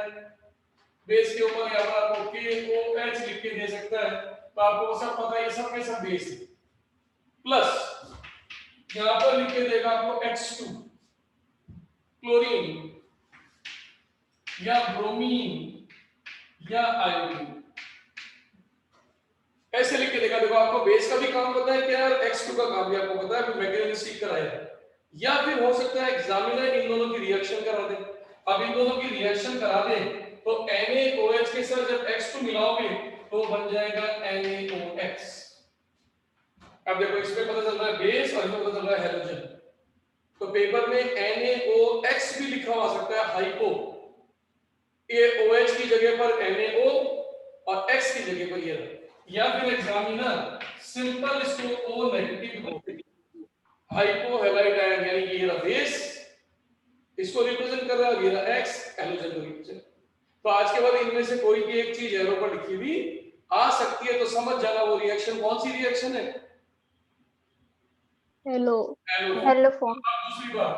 बेस के ऊपर यहाँ पर आपको KOH लिख के दे सकता है, तो आपको सब पता है ये सब के सब बेस है। प्लस यहाँ पर लिख के देगा आपको H2 क्लोरीन या ब्रोमीन या आयोडीन, ऐसे लिख के देगा। देखो आपको बेस का भी काम पता है क्या, X2 का काम भी आपको पता है, फिर मैकेनिस्टिक कराया है, या फिर हो सकता है एग्जामिनर इन दोनों की रिएक्शन करा दे। अब इन दोनों की रिएक्शन करा दे तो NaOH के साथ जब X2 मिलाओगे तो बन जाएगा NaOX। अब देखो इसमें पता चल रहा है बेस और इसमें पता चल रहा है हेलोजन, तो पेपर में NaOX भी लिखा हो सकता है हाइपो, ये OH की जगह पर NaO और X की जगह पर ये, या फिर एग्जामिनर सिंपल इसको O negative hypo halide ion यानी ये रहा बेस, इसको रिप्रेजेंट कर रहा है, ये रहा X हैलोजन को रिप्रेजेंट। तो आज के बाद इनमें से कोई भी एक चीज एरो पर लिखी हुई आ सकती है, तो समझ जाना वो रिएक्शन कौन सी रिएक्शन है, हेलोफॉर्म। दूसरी बात,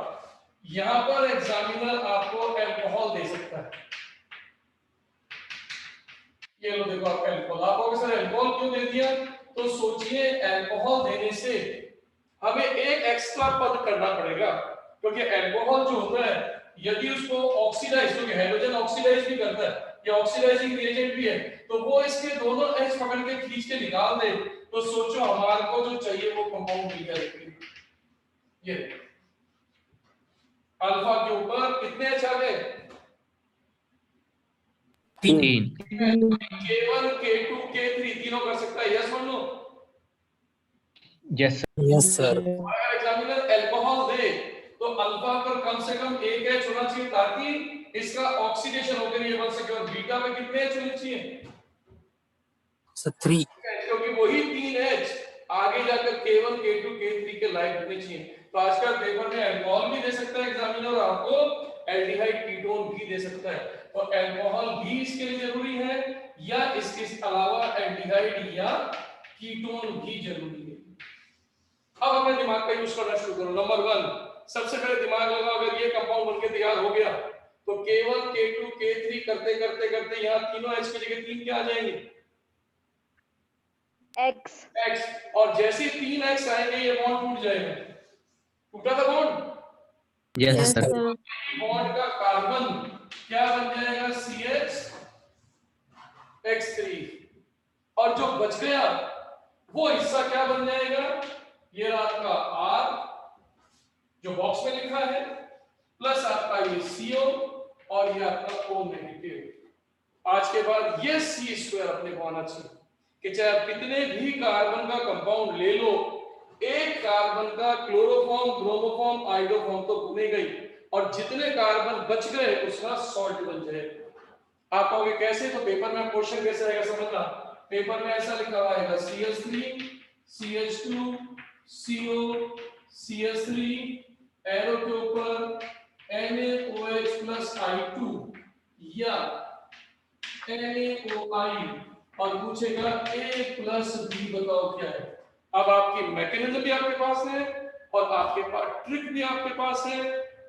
यहां पर एग्जामिनर आपको अल्कोहल दे सकता है, ये लो देखो आपका अल्कोहल, आपको सर अल्कोहल क्यों दे दिया, तो सोचिए अल्कोहल देने से हमें एक एक्स्ट्रा पद करना पड़ेगा, क्योंकि अल्कोहल जो होता है यदि उसको ऑक्सीडाइज, क्योंकि हाइड्रोजन ऑक्सीडाइज भी करता है, ये ऑक्सीडाइजिंग रिएजेंट भी है, तो वो इसके दोनों एच पकड़ के खींच के निकाल दे, तो सोचो हमारे को जो चाहिए वो कंपाउंड मिल जाएगा। ये अल्फा के ऊपर कितने एच आ गए, 3। K1 K2 K3 तीनों कर सकता है, yes no, yes yes sir. अगर एग्जामिनर अल्कोहल दे तो अल्फा पर कम से कम एक एच होना चाहिए ताकि इसका ऑक्सीडेशन होकर ये बन सके, और बीटा में कितने एच होने चाहिए सर 3, क्योंकि वही 3 एच आगे जाकर K1 K2 K3 के लायक होने चाहिए। तो आजकल पेपर में अल्कोहल भी दे सकता है एग्जामिनर और आपको एल्डिहाइड कीटोन भी दे सकता है, तो अल्कोहल भी इसके लिए जरूरी है या इसके अलावा एल्डिहाइड या कीटोन भी जरूरी है। अब अपने दिमाग का यूज करना शुरू करो। नंबर 1 सबसे पहले दिमाग लगाओ, अगर ये कंपाउंड बनके तैयार हो गया तो K1 K2 K3 करते करते करते यहाँ तीनों H की जगह 3 क्या आ जाएंगे, X, और जैसे 3 X आएंगे ये बॉन्ड टूट जाएगा, टूटा था बॉन्ड, यस सर। बॉन्ड का कार्बन क्या बन जाएगा CH और जो बच गया वो हिस्सा क्या बन जाएगा, ये आपका R जो बॉक्स में लिखा है, प्लस आपका ये CO और ये आपका O नेगेटिव। आज के बाद ये C² अपने को आना चाहिए कि चाहे आप कितने भी कार्बन का कंपाउंड ले लो, एक कार्बन का क्लोरोफॉर्म ब्रोमोफॉर्म आइडोफॉर्म तो बनेगा ही, और जितने कार्बन बच गए उसका सॉल्ट बन जाएगा। आप कहोगे कैसे, तो पेपर में क्वेश्चन कैसे आएगा समझना, पेपर में ऐसा लिखा हुआ आएगा CH3 CH2 CO CH3 arrow के ऊपर NaOH प्लस I2 या NaOI और पूछेगा A प्लस B बताओ क्या है। अब आपकी मैकेनिज्म भी आपके पास है और आपके पास ट्रिक भी आपके पास है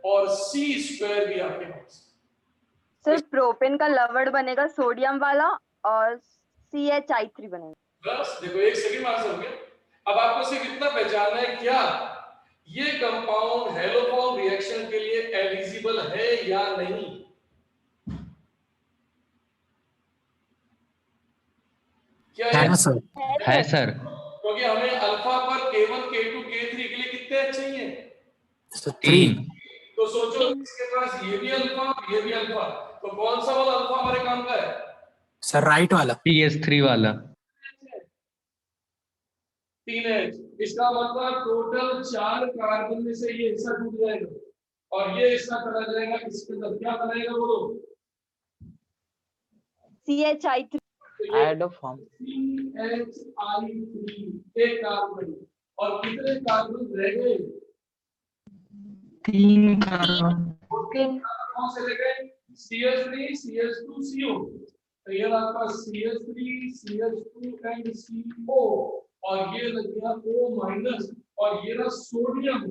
और C² भी आपके पास। सर प्रोपेन का लवड़ बनेगा सोडियम वाला और CH3 बनेगा। बस देखो एक सेकंड में आंसर हो गया। अब आपको सिर्फ इतना पहचानना है क्या ये कंपाउंड हेलोफॉर्म रिएक्शन के लिए एलिजिबल है या नहीं। क्या है सर, है सर। क्योंकि हमें अल्फा पर K1 K2 K3 के लिए कितने चाहिए, 3। तो सोचो इसके पास ये भी अल्फा ये भी अल्फा, तो कौन सा वाला अल्फा हमारे काम का है सर राइट वाला, CH3 वाला। 3H, इसका मतलब टोटल 4 कार्बन में से ये हिस्सा टूट जाएगा और ये हिस्सा चला जाएगा इसके अंदर, क्या बनाएगा बोलो CH3 आइडोफॉर्म। CH3 एक कार्बन, और कितने कार्बन रह गए 3 कार्बन। कौन से रह गए CH3 CH2 CO, तो ये आपका CH3 CH2 एंड CO और ये लग गया O- और ये रहा सोडियम,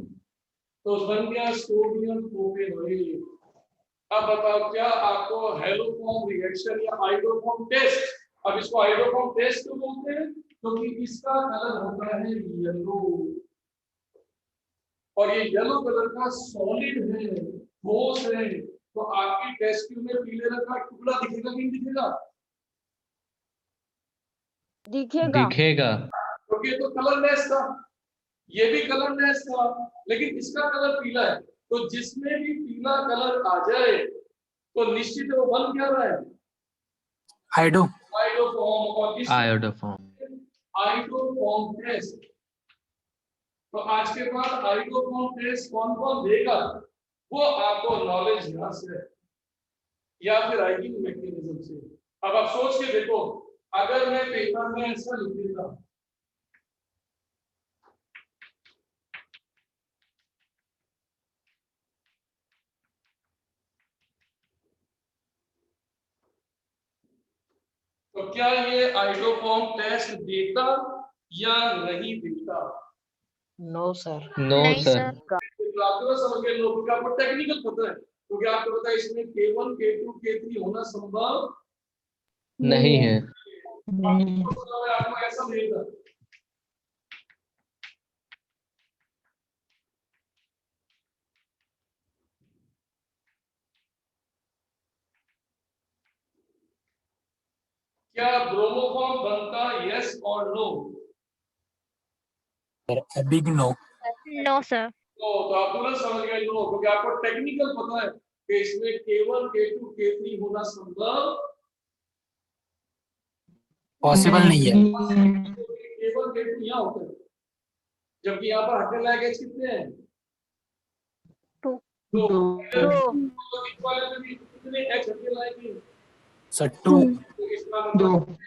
तो बन गया सोडियम प्रोपेनॉइड। अब बताओ क्या आपको हेलोफॉर्म रिएक्शन या आइडोफॉर्म टेस्ट, अब इसको आइडोफॉर्म टेस्ट क्यों बोलते हैं, क्योंकि इसका कलर होता है येलो, और ये येलो कलर का सॉलिड है, ठोस है, तो आपकी टेस्ट ट्यूब में पीले रंग का टुकड़ा दिखेगा कि नहीं दिखेगा? दिखेगा। दिखेगा। क्योंकि तो कलरलेस था, ये भी कलरलेस था, लेकिन इसका कलर पीला है, तो जिसमें भी पीला कलर आ जाए तो निश्चित वो बन क्या रहा है, हाइडो आइडोफॉर्म। और इस आयोडोफॉर्म। आइडोफॉर्म टेस्ट, तो आज के बाद आइडोफॉर्म टेस्ट कौन कौन देगा वो आपको नॉलेज यहाँ से या फिर राइटिंग मैकेनिज्म से। अब आप सोच के देखो, अगर मैं पेपर में ऐसा लिख देता, तो क्या ये आइडोफॉर्म टेस्ट देता या नहीं देता? No sir. नो नहीं सर। तो आपको समझ के लोगों को आपको टेक्निकल पता है, क्योंकि आपको पता है इसमें K1 K2 K3 होना संभव नहीं है। आपको ऐसा नहीं था। क्या ब्रोमोफॉर्म बनता, यस और no? Big no. No sir. तो आप तुरंत समझ गए नो, क्योंकि आपको टेक्निकल पता है कि इसमें K1 K2 K3 होना संभव पॉसिबल नहीं है। K1 K2 यहाँ होता है, जबकि यहाँ पर हटने लायक एच कितने हैं? दो। इस वाले में भी कितने एच हटने लायक हैं? सट्टू तो इसका मतलब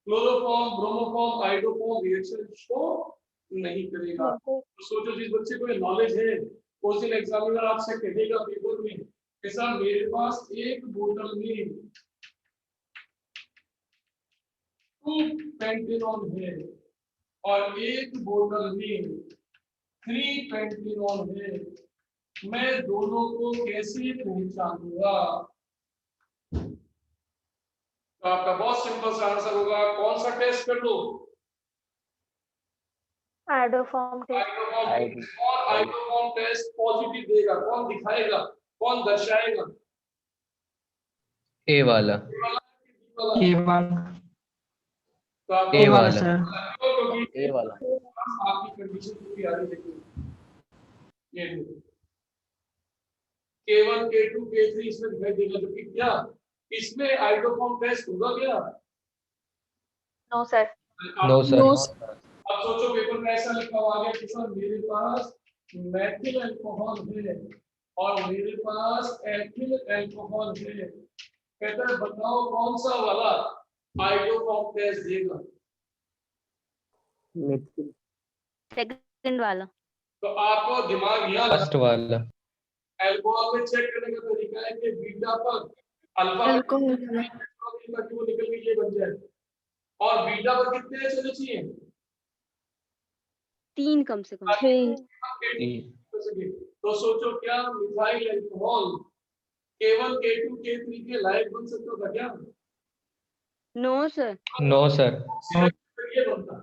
chloroform bromoform iodoform reaction show नहीं करेगा। तो सोचो जिस बच्चे को ये नॉलेज है, उस दिन एग्जामिनर आपसे कहेगा पेपर में कि सर मेरे पास एक बोतल में 2 पेंटेनॉल है और एक बोतल में 3 पेंटेनॉल है, मैं दोनों को कैसे पहचानूंगा? तो आपका बहुत सिंपल सा आंसर होगा, कौन सा टेस्ट कर लो? Iodoform test. और आइडोफॉर्म टेस्ट पॉजिटिव देगा, कौन दिखाएगा, कौन दर्शाएगा? ए वाला। ए वाला। तो आप ए वाला। क्योंकि ए वाला। आपकी कंडीशन पूरी आ रही देखिए, ये K1 K2 K3 इसमें दिखाई देगा, जबकि क्या इसमें आइडोफॉर्म टेस्ट होगा क्या? No sir. No sir. अब सोचो पेपर में ऐसा लिखा हुआ है कि सर मेरे पास मेथिल अल्कोहल है और मेरे पास एथिल अल्कोहल है, कहता है बताओ कौन सा वाला आइडोफॉर्म टेस्ट देगा? सेकंड वाला। तो आपको दिमाग यहाँ फर्स्ट वाला। अल्कोहल में चेक करने का तरीका है कि बीटा पर अल्फा अल्कोहल ताकि वो निकल के ये बन जाए, और बीटा पर कितने एच होने चाहिए? 3 कम से कम। तो सोचो क्या methyl alcohol K1 K2 K3 के लायक बन सकता था क्या? No sir. No sir. ये बनता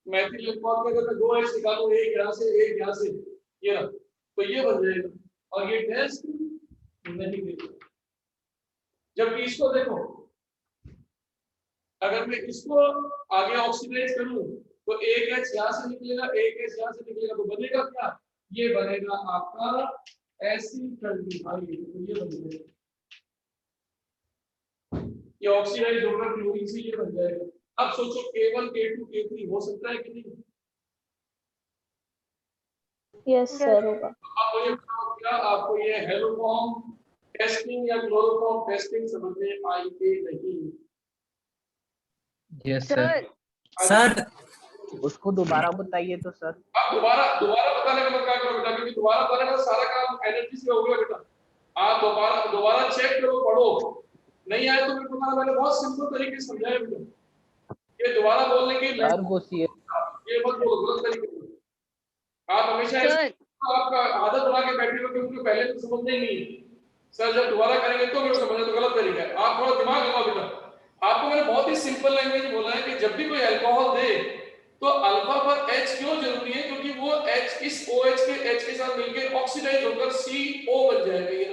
मैथिल अल्कोहल में अगर मैं 2 एच निकालूं, एक यहाँ से एक यहाँ से, ये ना, तो ये बन जाएगा, और ये टेस्ट नहीं देगा। जबकि इसको देखो, अगर मैं इसको आगे ऑक्सीडाइज करूं तो एक एच यहाँ से निकलेगा, एक एच यहाँ से निकलेगा, तो बनेगा क्या? ये बनेगा आपका एसिटल्डिहाइड। तो ये बन जाएगा, ये ऑक्सीडाइज होकर क्लोरीन से ये बन जाएगा। अब सोचो K1 K2 K3 हो सकता है कि नहीं? यस सर होगा। अब मुझे बताओ क्या आपको ये हेलोफॉर्म टेस्टिंग या क्लोरोफॉर्म टेस्टिंग समझ में आई कि नहीं? Yes sir. सर उसको दोबारा बताइए तो सर। आप दोबारा बताने का मत क्या करो बेटा, क्योंकि दोबारा बताने का सारा काम एनर्जी से हो गया बेटा। आप दोबारा चेक करो, पढ़ो, नहीं आए तो मेरे को मैंने बहुत सिंपल तरीके से समझाया बेटा, ये दोबारा बोलने की सर वो सी ये मत बोलो गलत तरीके से। आप हमेशा आपका आदत बना के बैठे हो क्योंकि पहले तो समझना ही नहीं है। सर जब दोबारा करेंगे तो मेरे को समझना तो गलत तरीका है। आप थोड़ा दिमाग लगाओ बेटा। आपको मैंने बहुत ही सिंपल लैंग्वेज बोला है कि जब भी कोई अल्कोहल दे तो अल्फा पर H क्यों जरूरी है, क्योंकि वो H इस OH के H के साथ मिलकर ऑक्सीडाइज होकर CO बन जाएगा ये,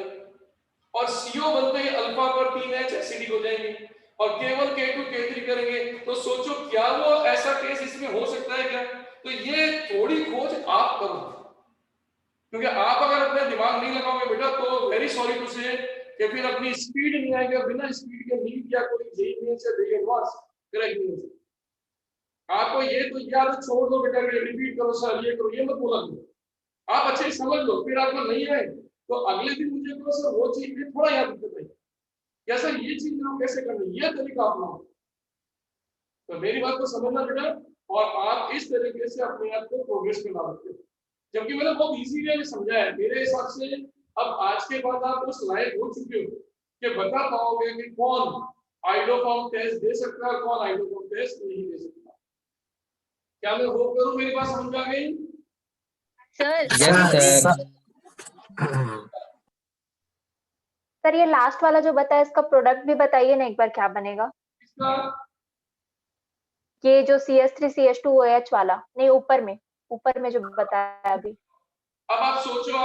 और CO बनते ही अल्फा पर 3H एसिडिक हो जाएंगे और केवल K2 K3 करेंगे। तो सोचो क्या वो ऐसा केस इसमें हो सकता है क्या? तो ये थोड़ी खोज आप करो, क्योंकि आप अगर अपना दिमाग नहीं लगाओगे बेटा तो वेरी सॉरी टू से कि फिर अपनी स्पीड नहीं आएगी, बिना स्पीड के नीट या कोई जेईई से जेईई एडवांस क्रैक नहीं हो सकता। आपको ये तो याद छोड़ दो बेटा, रिपीट करो सर ये करो, ये मत बोला करो। आप अच्छे समझ लो, फिर आपको नहीं आए तो अगले दिन मुझे कहो सर वो चीज थोड़ा याद बताइए क्या सर ये चीज लोग कैसे करनी, ये तरीका अपनाओ। तो मेरी बात को समझना बेटा, और आप इस तरीके से अपने आप को प्रोग्रेस में ला सकते हो। जबकि मैंने बहुत इजी वे में समझाया है। मेरे हिसाब से अब आज के बाद आप उस लायक हो चुके हो कि बता पाओगे कि कौन आइडोफॉर्म टेस्ट दे सकता है, कौन आइडोफॉर्म टेस्ट नहीं दे सकता। क्या मैं होप करूं मेरी बात समझ आ गई? सर ये लास्ट वाला जो बताया इसका प्रोडक्ट भी बताइए ना एक बार, क्या बनेगा इसका? ये जो CH3CH2OH वाला, नहीं ऊपर में जो बताया अभी। अब आप सोचो,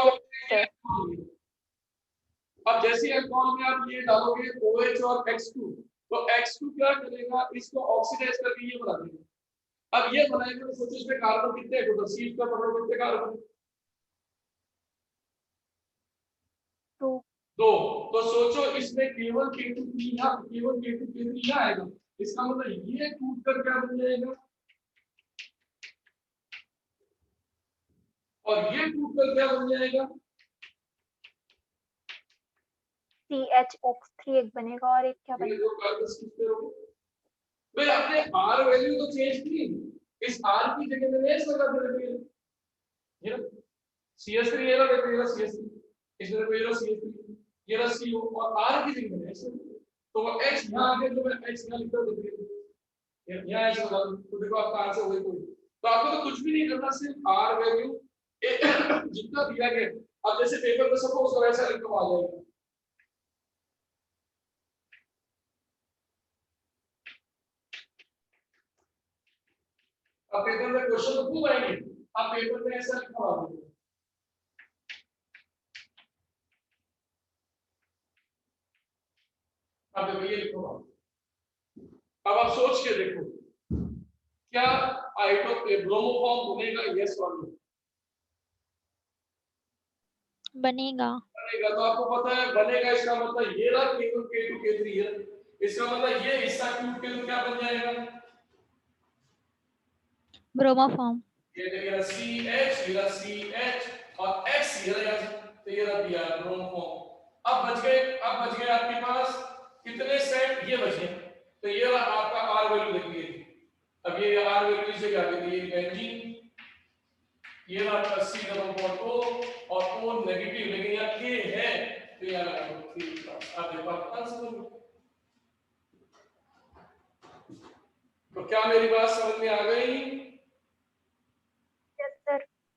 अब जैसे अल्कोहल में आप ये डालोगे OH और X2, तो X2 क्या करेगा, इसको ऑक्सीडाइज करके ये बना देगा। अब ये बनाएगा तो सोचो इसमें कार्बन कितने हैं, तो सी का पकड़ो कितने कार्बन, 2। तो सोचो इसमें केवल K2 K3 आएगा। इसका मतलब ये टूट कर क्या बन जाएगा और ये टूट कर क्या बन जाएगा, CHX3 एक बनेगा और एक क्या बनेगा, भाई आपने R वैल्यू तो चेंज की, इस R की जगह मैंने S लगा दे दिया, CH3 ये रहा CH3, इसमें कोई रहा CH3 ये रहा CO और R की जगह मैंने S, तो वो H यहाँ आके तो मैं H यहाँ लिख दिया, यहाँ H लगा दूं तो देखो आपका आंसर वही कोई। तो आपको तो कुछ भी नहीं करना, सिर्फ R वैल्यू जितना दिया गया, अब जैसे पेपर पे सपोज वैसा लिख आ जाएगा। अब पेपर में क्वेश्चन तो खूब आएंगे, आप पेपर में ऐसा लिखवा दीजिए। अब देखो ये लिखो, अब आप सोच के देखो क्या ब्रोमोफॉर्म बनेगा, यस और नो? बनेगा। तो आपको पता है बनेगा, इसका मतलब ये रहा K1 K2 K3 है, इसका मतलब ये हिस्सा क्यूब के तो क्या बन जाएगा, ब्रोमोफॉर्म। ये देखिए CH ये CH और X ये रहा, तो ये रहा दिया ब्रोमोफॉर्म। अब बच गए आपके पास कितने सेट, ये बचे, तो ये रहा आपका R वैल्यू देखिए। अब ये R वैल्यू से क्या कहते हैं, ये बेंजीन, ये रहा आपका C डबल बॉन्ड O और O नेगेटिव, लेकिन यहाँ K है तो यहाँ लगा दो 3। आप देखो आप आंसर। तो क्या मेरी बात समझ में आ गई?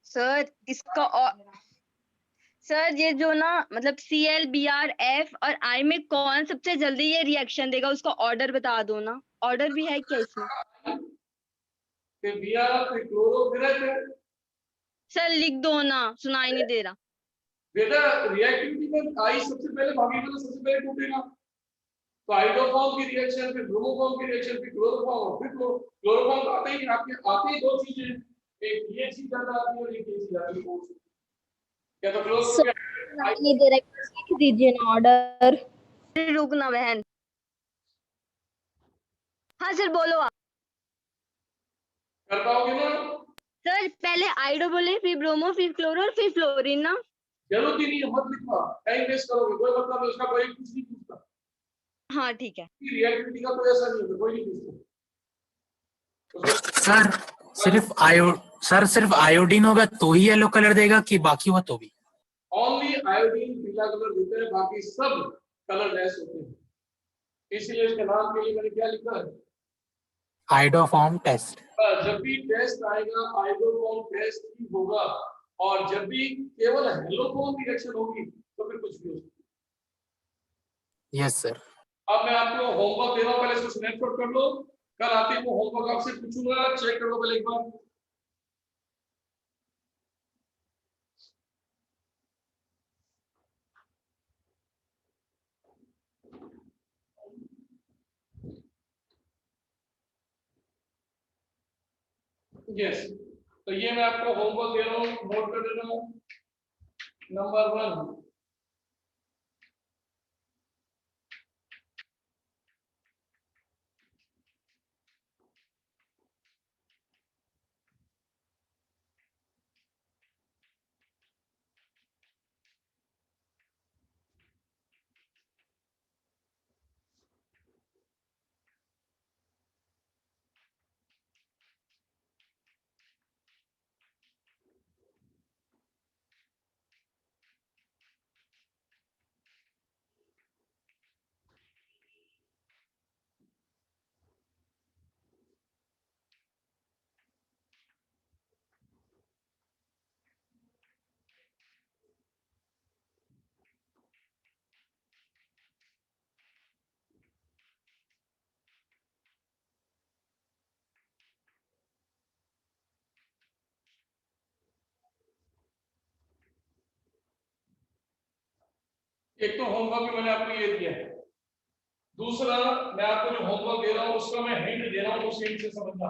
सर इसका सर ये जो ना मतलब Cl Br F और I में कौन सबसे जल्दी ये रिएक्शन देगा, उसका ऑर्डर बता दो ना, ऑर्डर भी है क्या इसमें? फिर Br फिर क्लोरो फिर F। सर लिख दो ना, सुनाई नहीं दे रहा बेटा। रिएक्टिविटी में I सबसे पहले भागी वाला सबसे पहले टूटेगा, तो हाइड्रोफॉर्म की रिएक्शन फिर ब्रोमोफॉर्म की रिएक्शन फिर क्लोरोफॉर्म और फिर क्लोरोफॉर्म आते ही आपके आते ही दो चीजें, एक ये चीज ज्यादा आती है और एक ये चीज आती है। क्या तो क्लोज नहीं दे रहा, लिख दीजिए ना ऑर्डर। रुकना बहन। हाँ सर बोलो आप। कर पाओगे ना? सर पहले आइडो बोले, फिर ब्रोमो, फिर क्लोरो और फिर फ्लोरीन ना। जरूरत ही नहीं है, मत लिखवा, टाइम वेस्ट करोगे, कोई मतलब नहीं, उसका कोई कुछ नहीं पूछता। हाँ ठीक है। रिएक्टिविटी का कोई ऐसा नहीं होता, कोई नहीं पूछता। सिर्फ आयोडीन होगा तो ही येलो कलर देगा कि बाकी हुआ तो भी? ओनली आयोडीन पीला कलर देता है, बाकी सब कलर लेस होते हैं। इसलिए इसके नाम के लिए मैंने क्या लिखा है? Iodoform test. जब भी टेस्ट आएगा आइडोफॉर्म टेस्ट ही होगा, और जब भी केवल हेलोफॉर्म रिएक्शन होगी तो फिर कुछ भी हो सकता है। Yes sir. अब मैं आपको होमवर्क दे रहा हूं, पहले इसको स्नैपशॉट कर लो, कल आते वो होमवर्क आपसे पूछूंगा, चेक कर लो पहले एक बार। यस, तो ये मैं आपको होमवर्क दे रहा हूँ, नोट कर देना। नंबर 1, एक तो होमवर्क मैंने आपको ये दिया है, दूसरा मैं आपको जो होमवर्क दे रहा हूँ उसका मैं हिंट दे रहा हूँ, उस हिंट से समझना।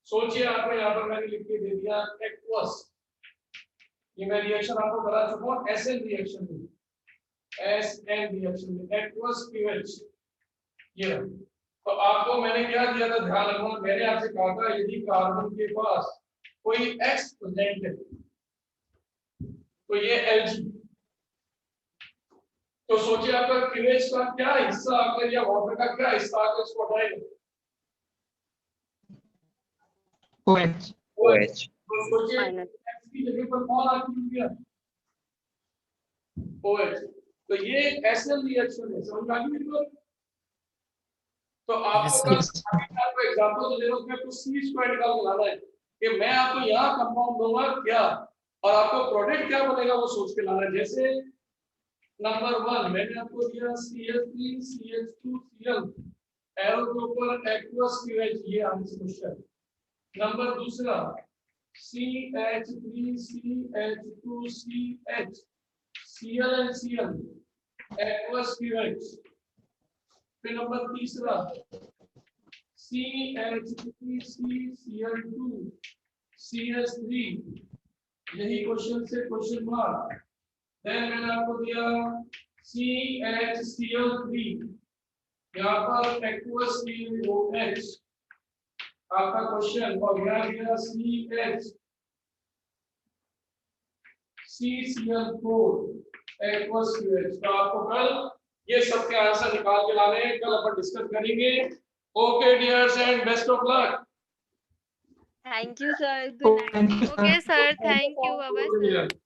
सोचिए आपको यहाँ पर मैंने लिख के दे दिया एक्वस, ये मैं रिएक्शन आपको करा चुका हूँ एसएन रिएक्शन में, एसएन रिएक्शन में एक्वस पीएच। ये तो आपको मैंने क्या दिया था, ध्यान रखना, मैंने आपसे कहा था यदि कार्बन के पास कोई एक्स प्रेजेंट है तो ये एलजी। तो सोचिए आपका क्यूएच का क्या हिस्सा आकर या वाटर का क्या हिस्सा आकर इसको हटाएगा? OH। OH। तो सोचिए एक्स की जगह पर कौन आ गया? OH। तो ये एसएल रिएक्शन है, समझ आ गई मेरी बात? तो आपको आपको एग्जांपल तो दे रहा हूं, उसमें कुछ सी स्क्वायर निकाल के लाना है कि मैं आपको यहाँ कंपाउंड दूंगा क्या और आपको प्रोडक्ट क्या बनेगा वो सोच के लाना है। जैसे नंबर 1 मैंने आपको दिया CH3 CH2 Cl, एरो के ऊपर एक्वस QH, ये आंसर क्वेश्चन। नंबर दूसरा CH3 CH2 CH, Cl and Cl, aqueous QH। फिर नंबर तीसरा CH3 CCl2 CH3, यही क्वेश्चन से क्वेश्चन मार्क। देन मैंने आपको दिया CHCl3, यहाँ पर एक्वस OH आपका क्वेश्चन, और यहाँ दिया CCl4 एक्वस QH। तो आपको कल ये सब के आंसर निकाल के लाने हैं, कल अपन डिस्कस करेंगे। Okay dears and best of luck. Thank you sir, good night. Okay sir, thank you, bye bye sir.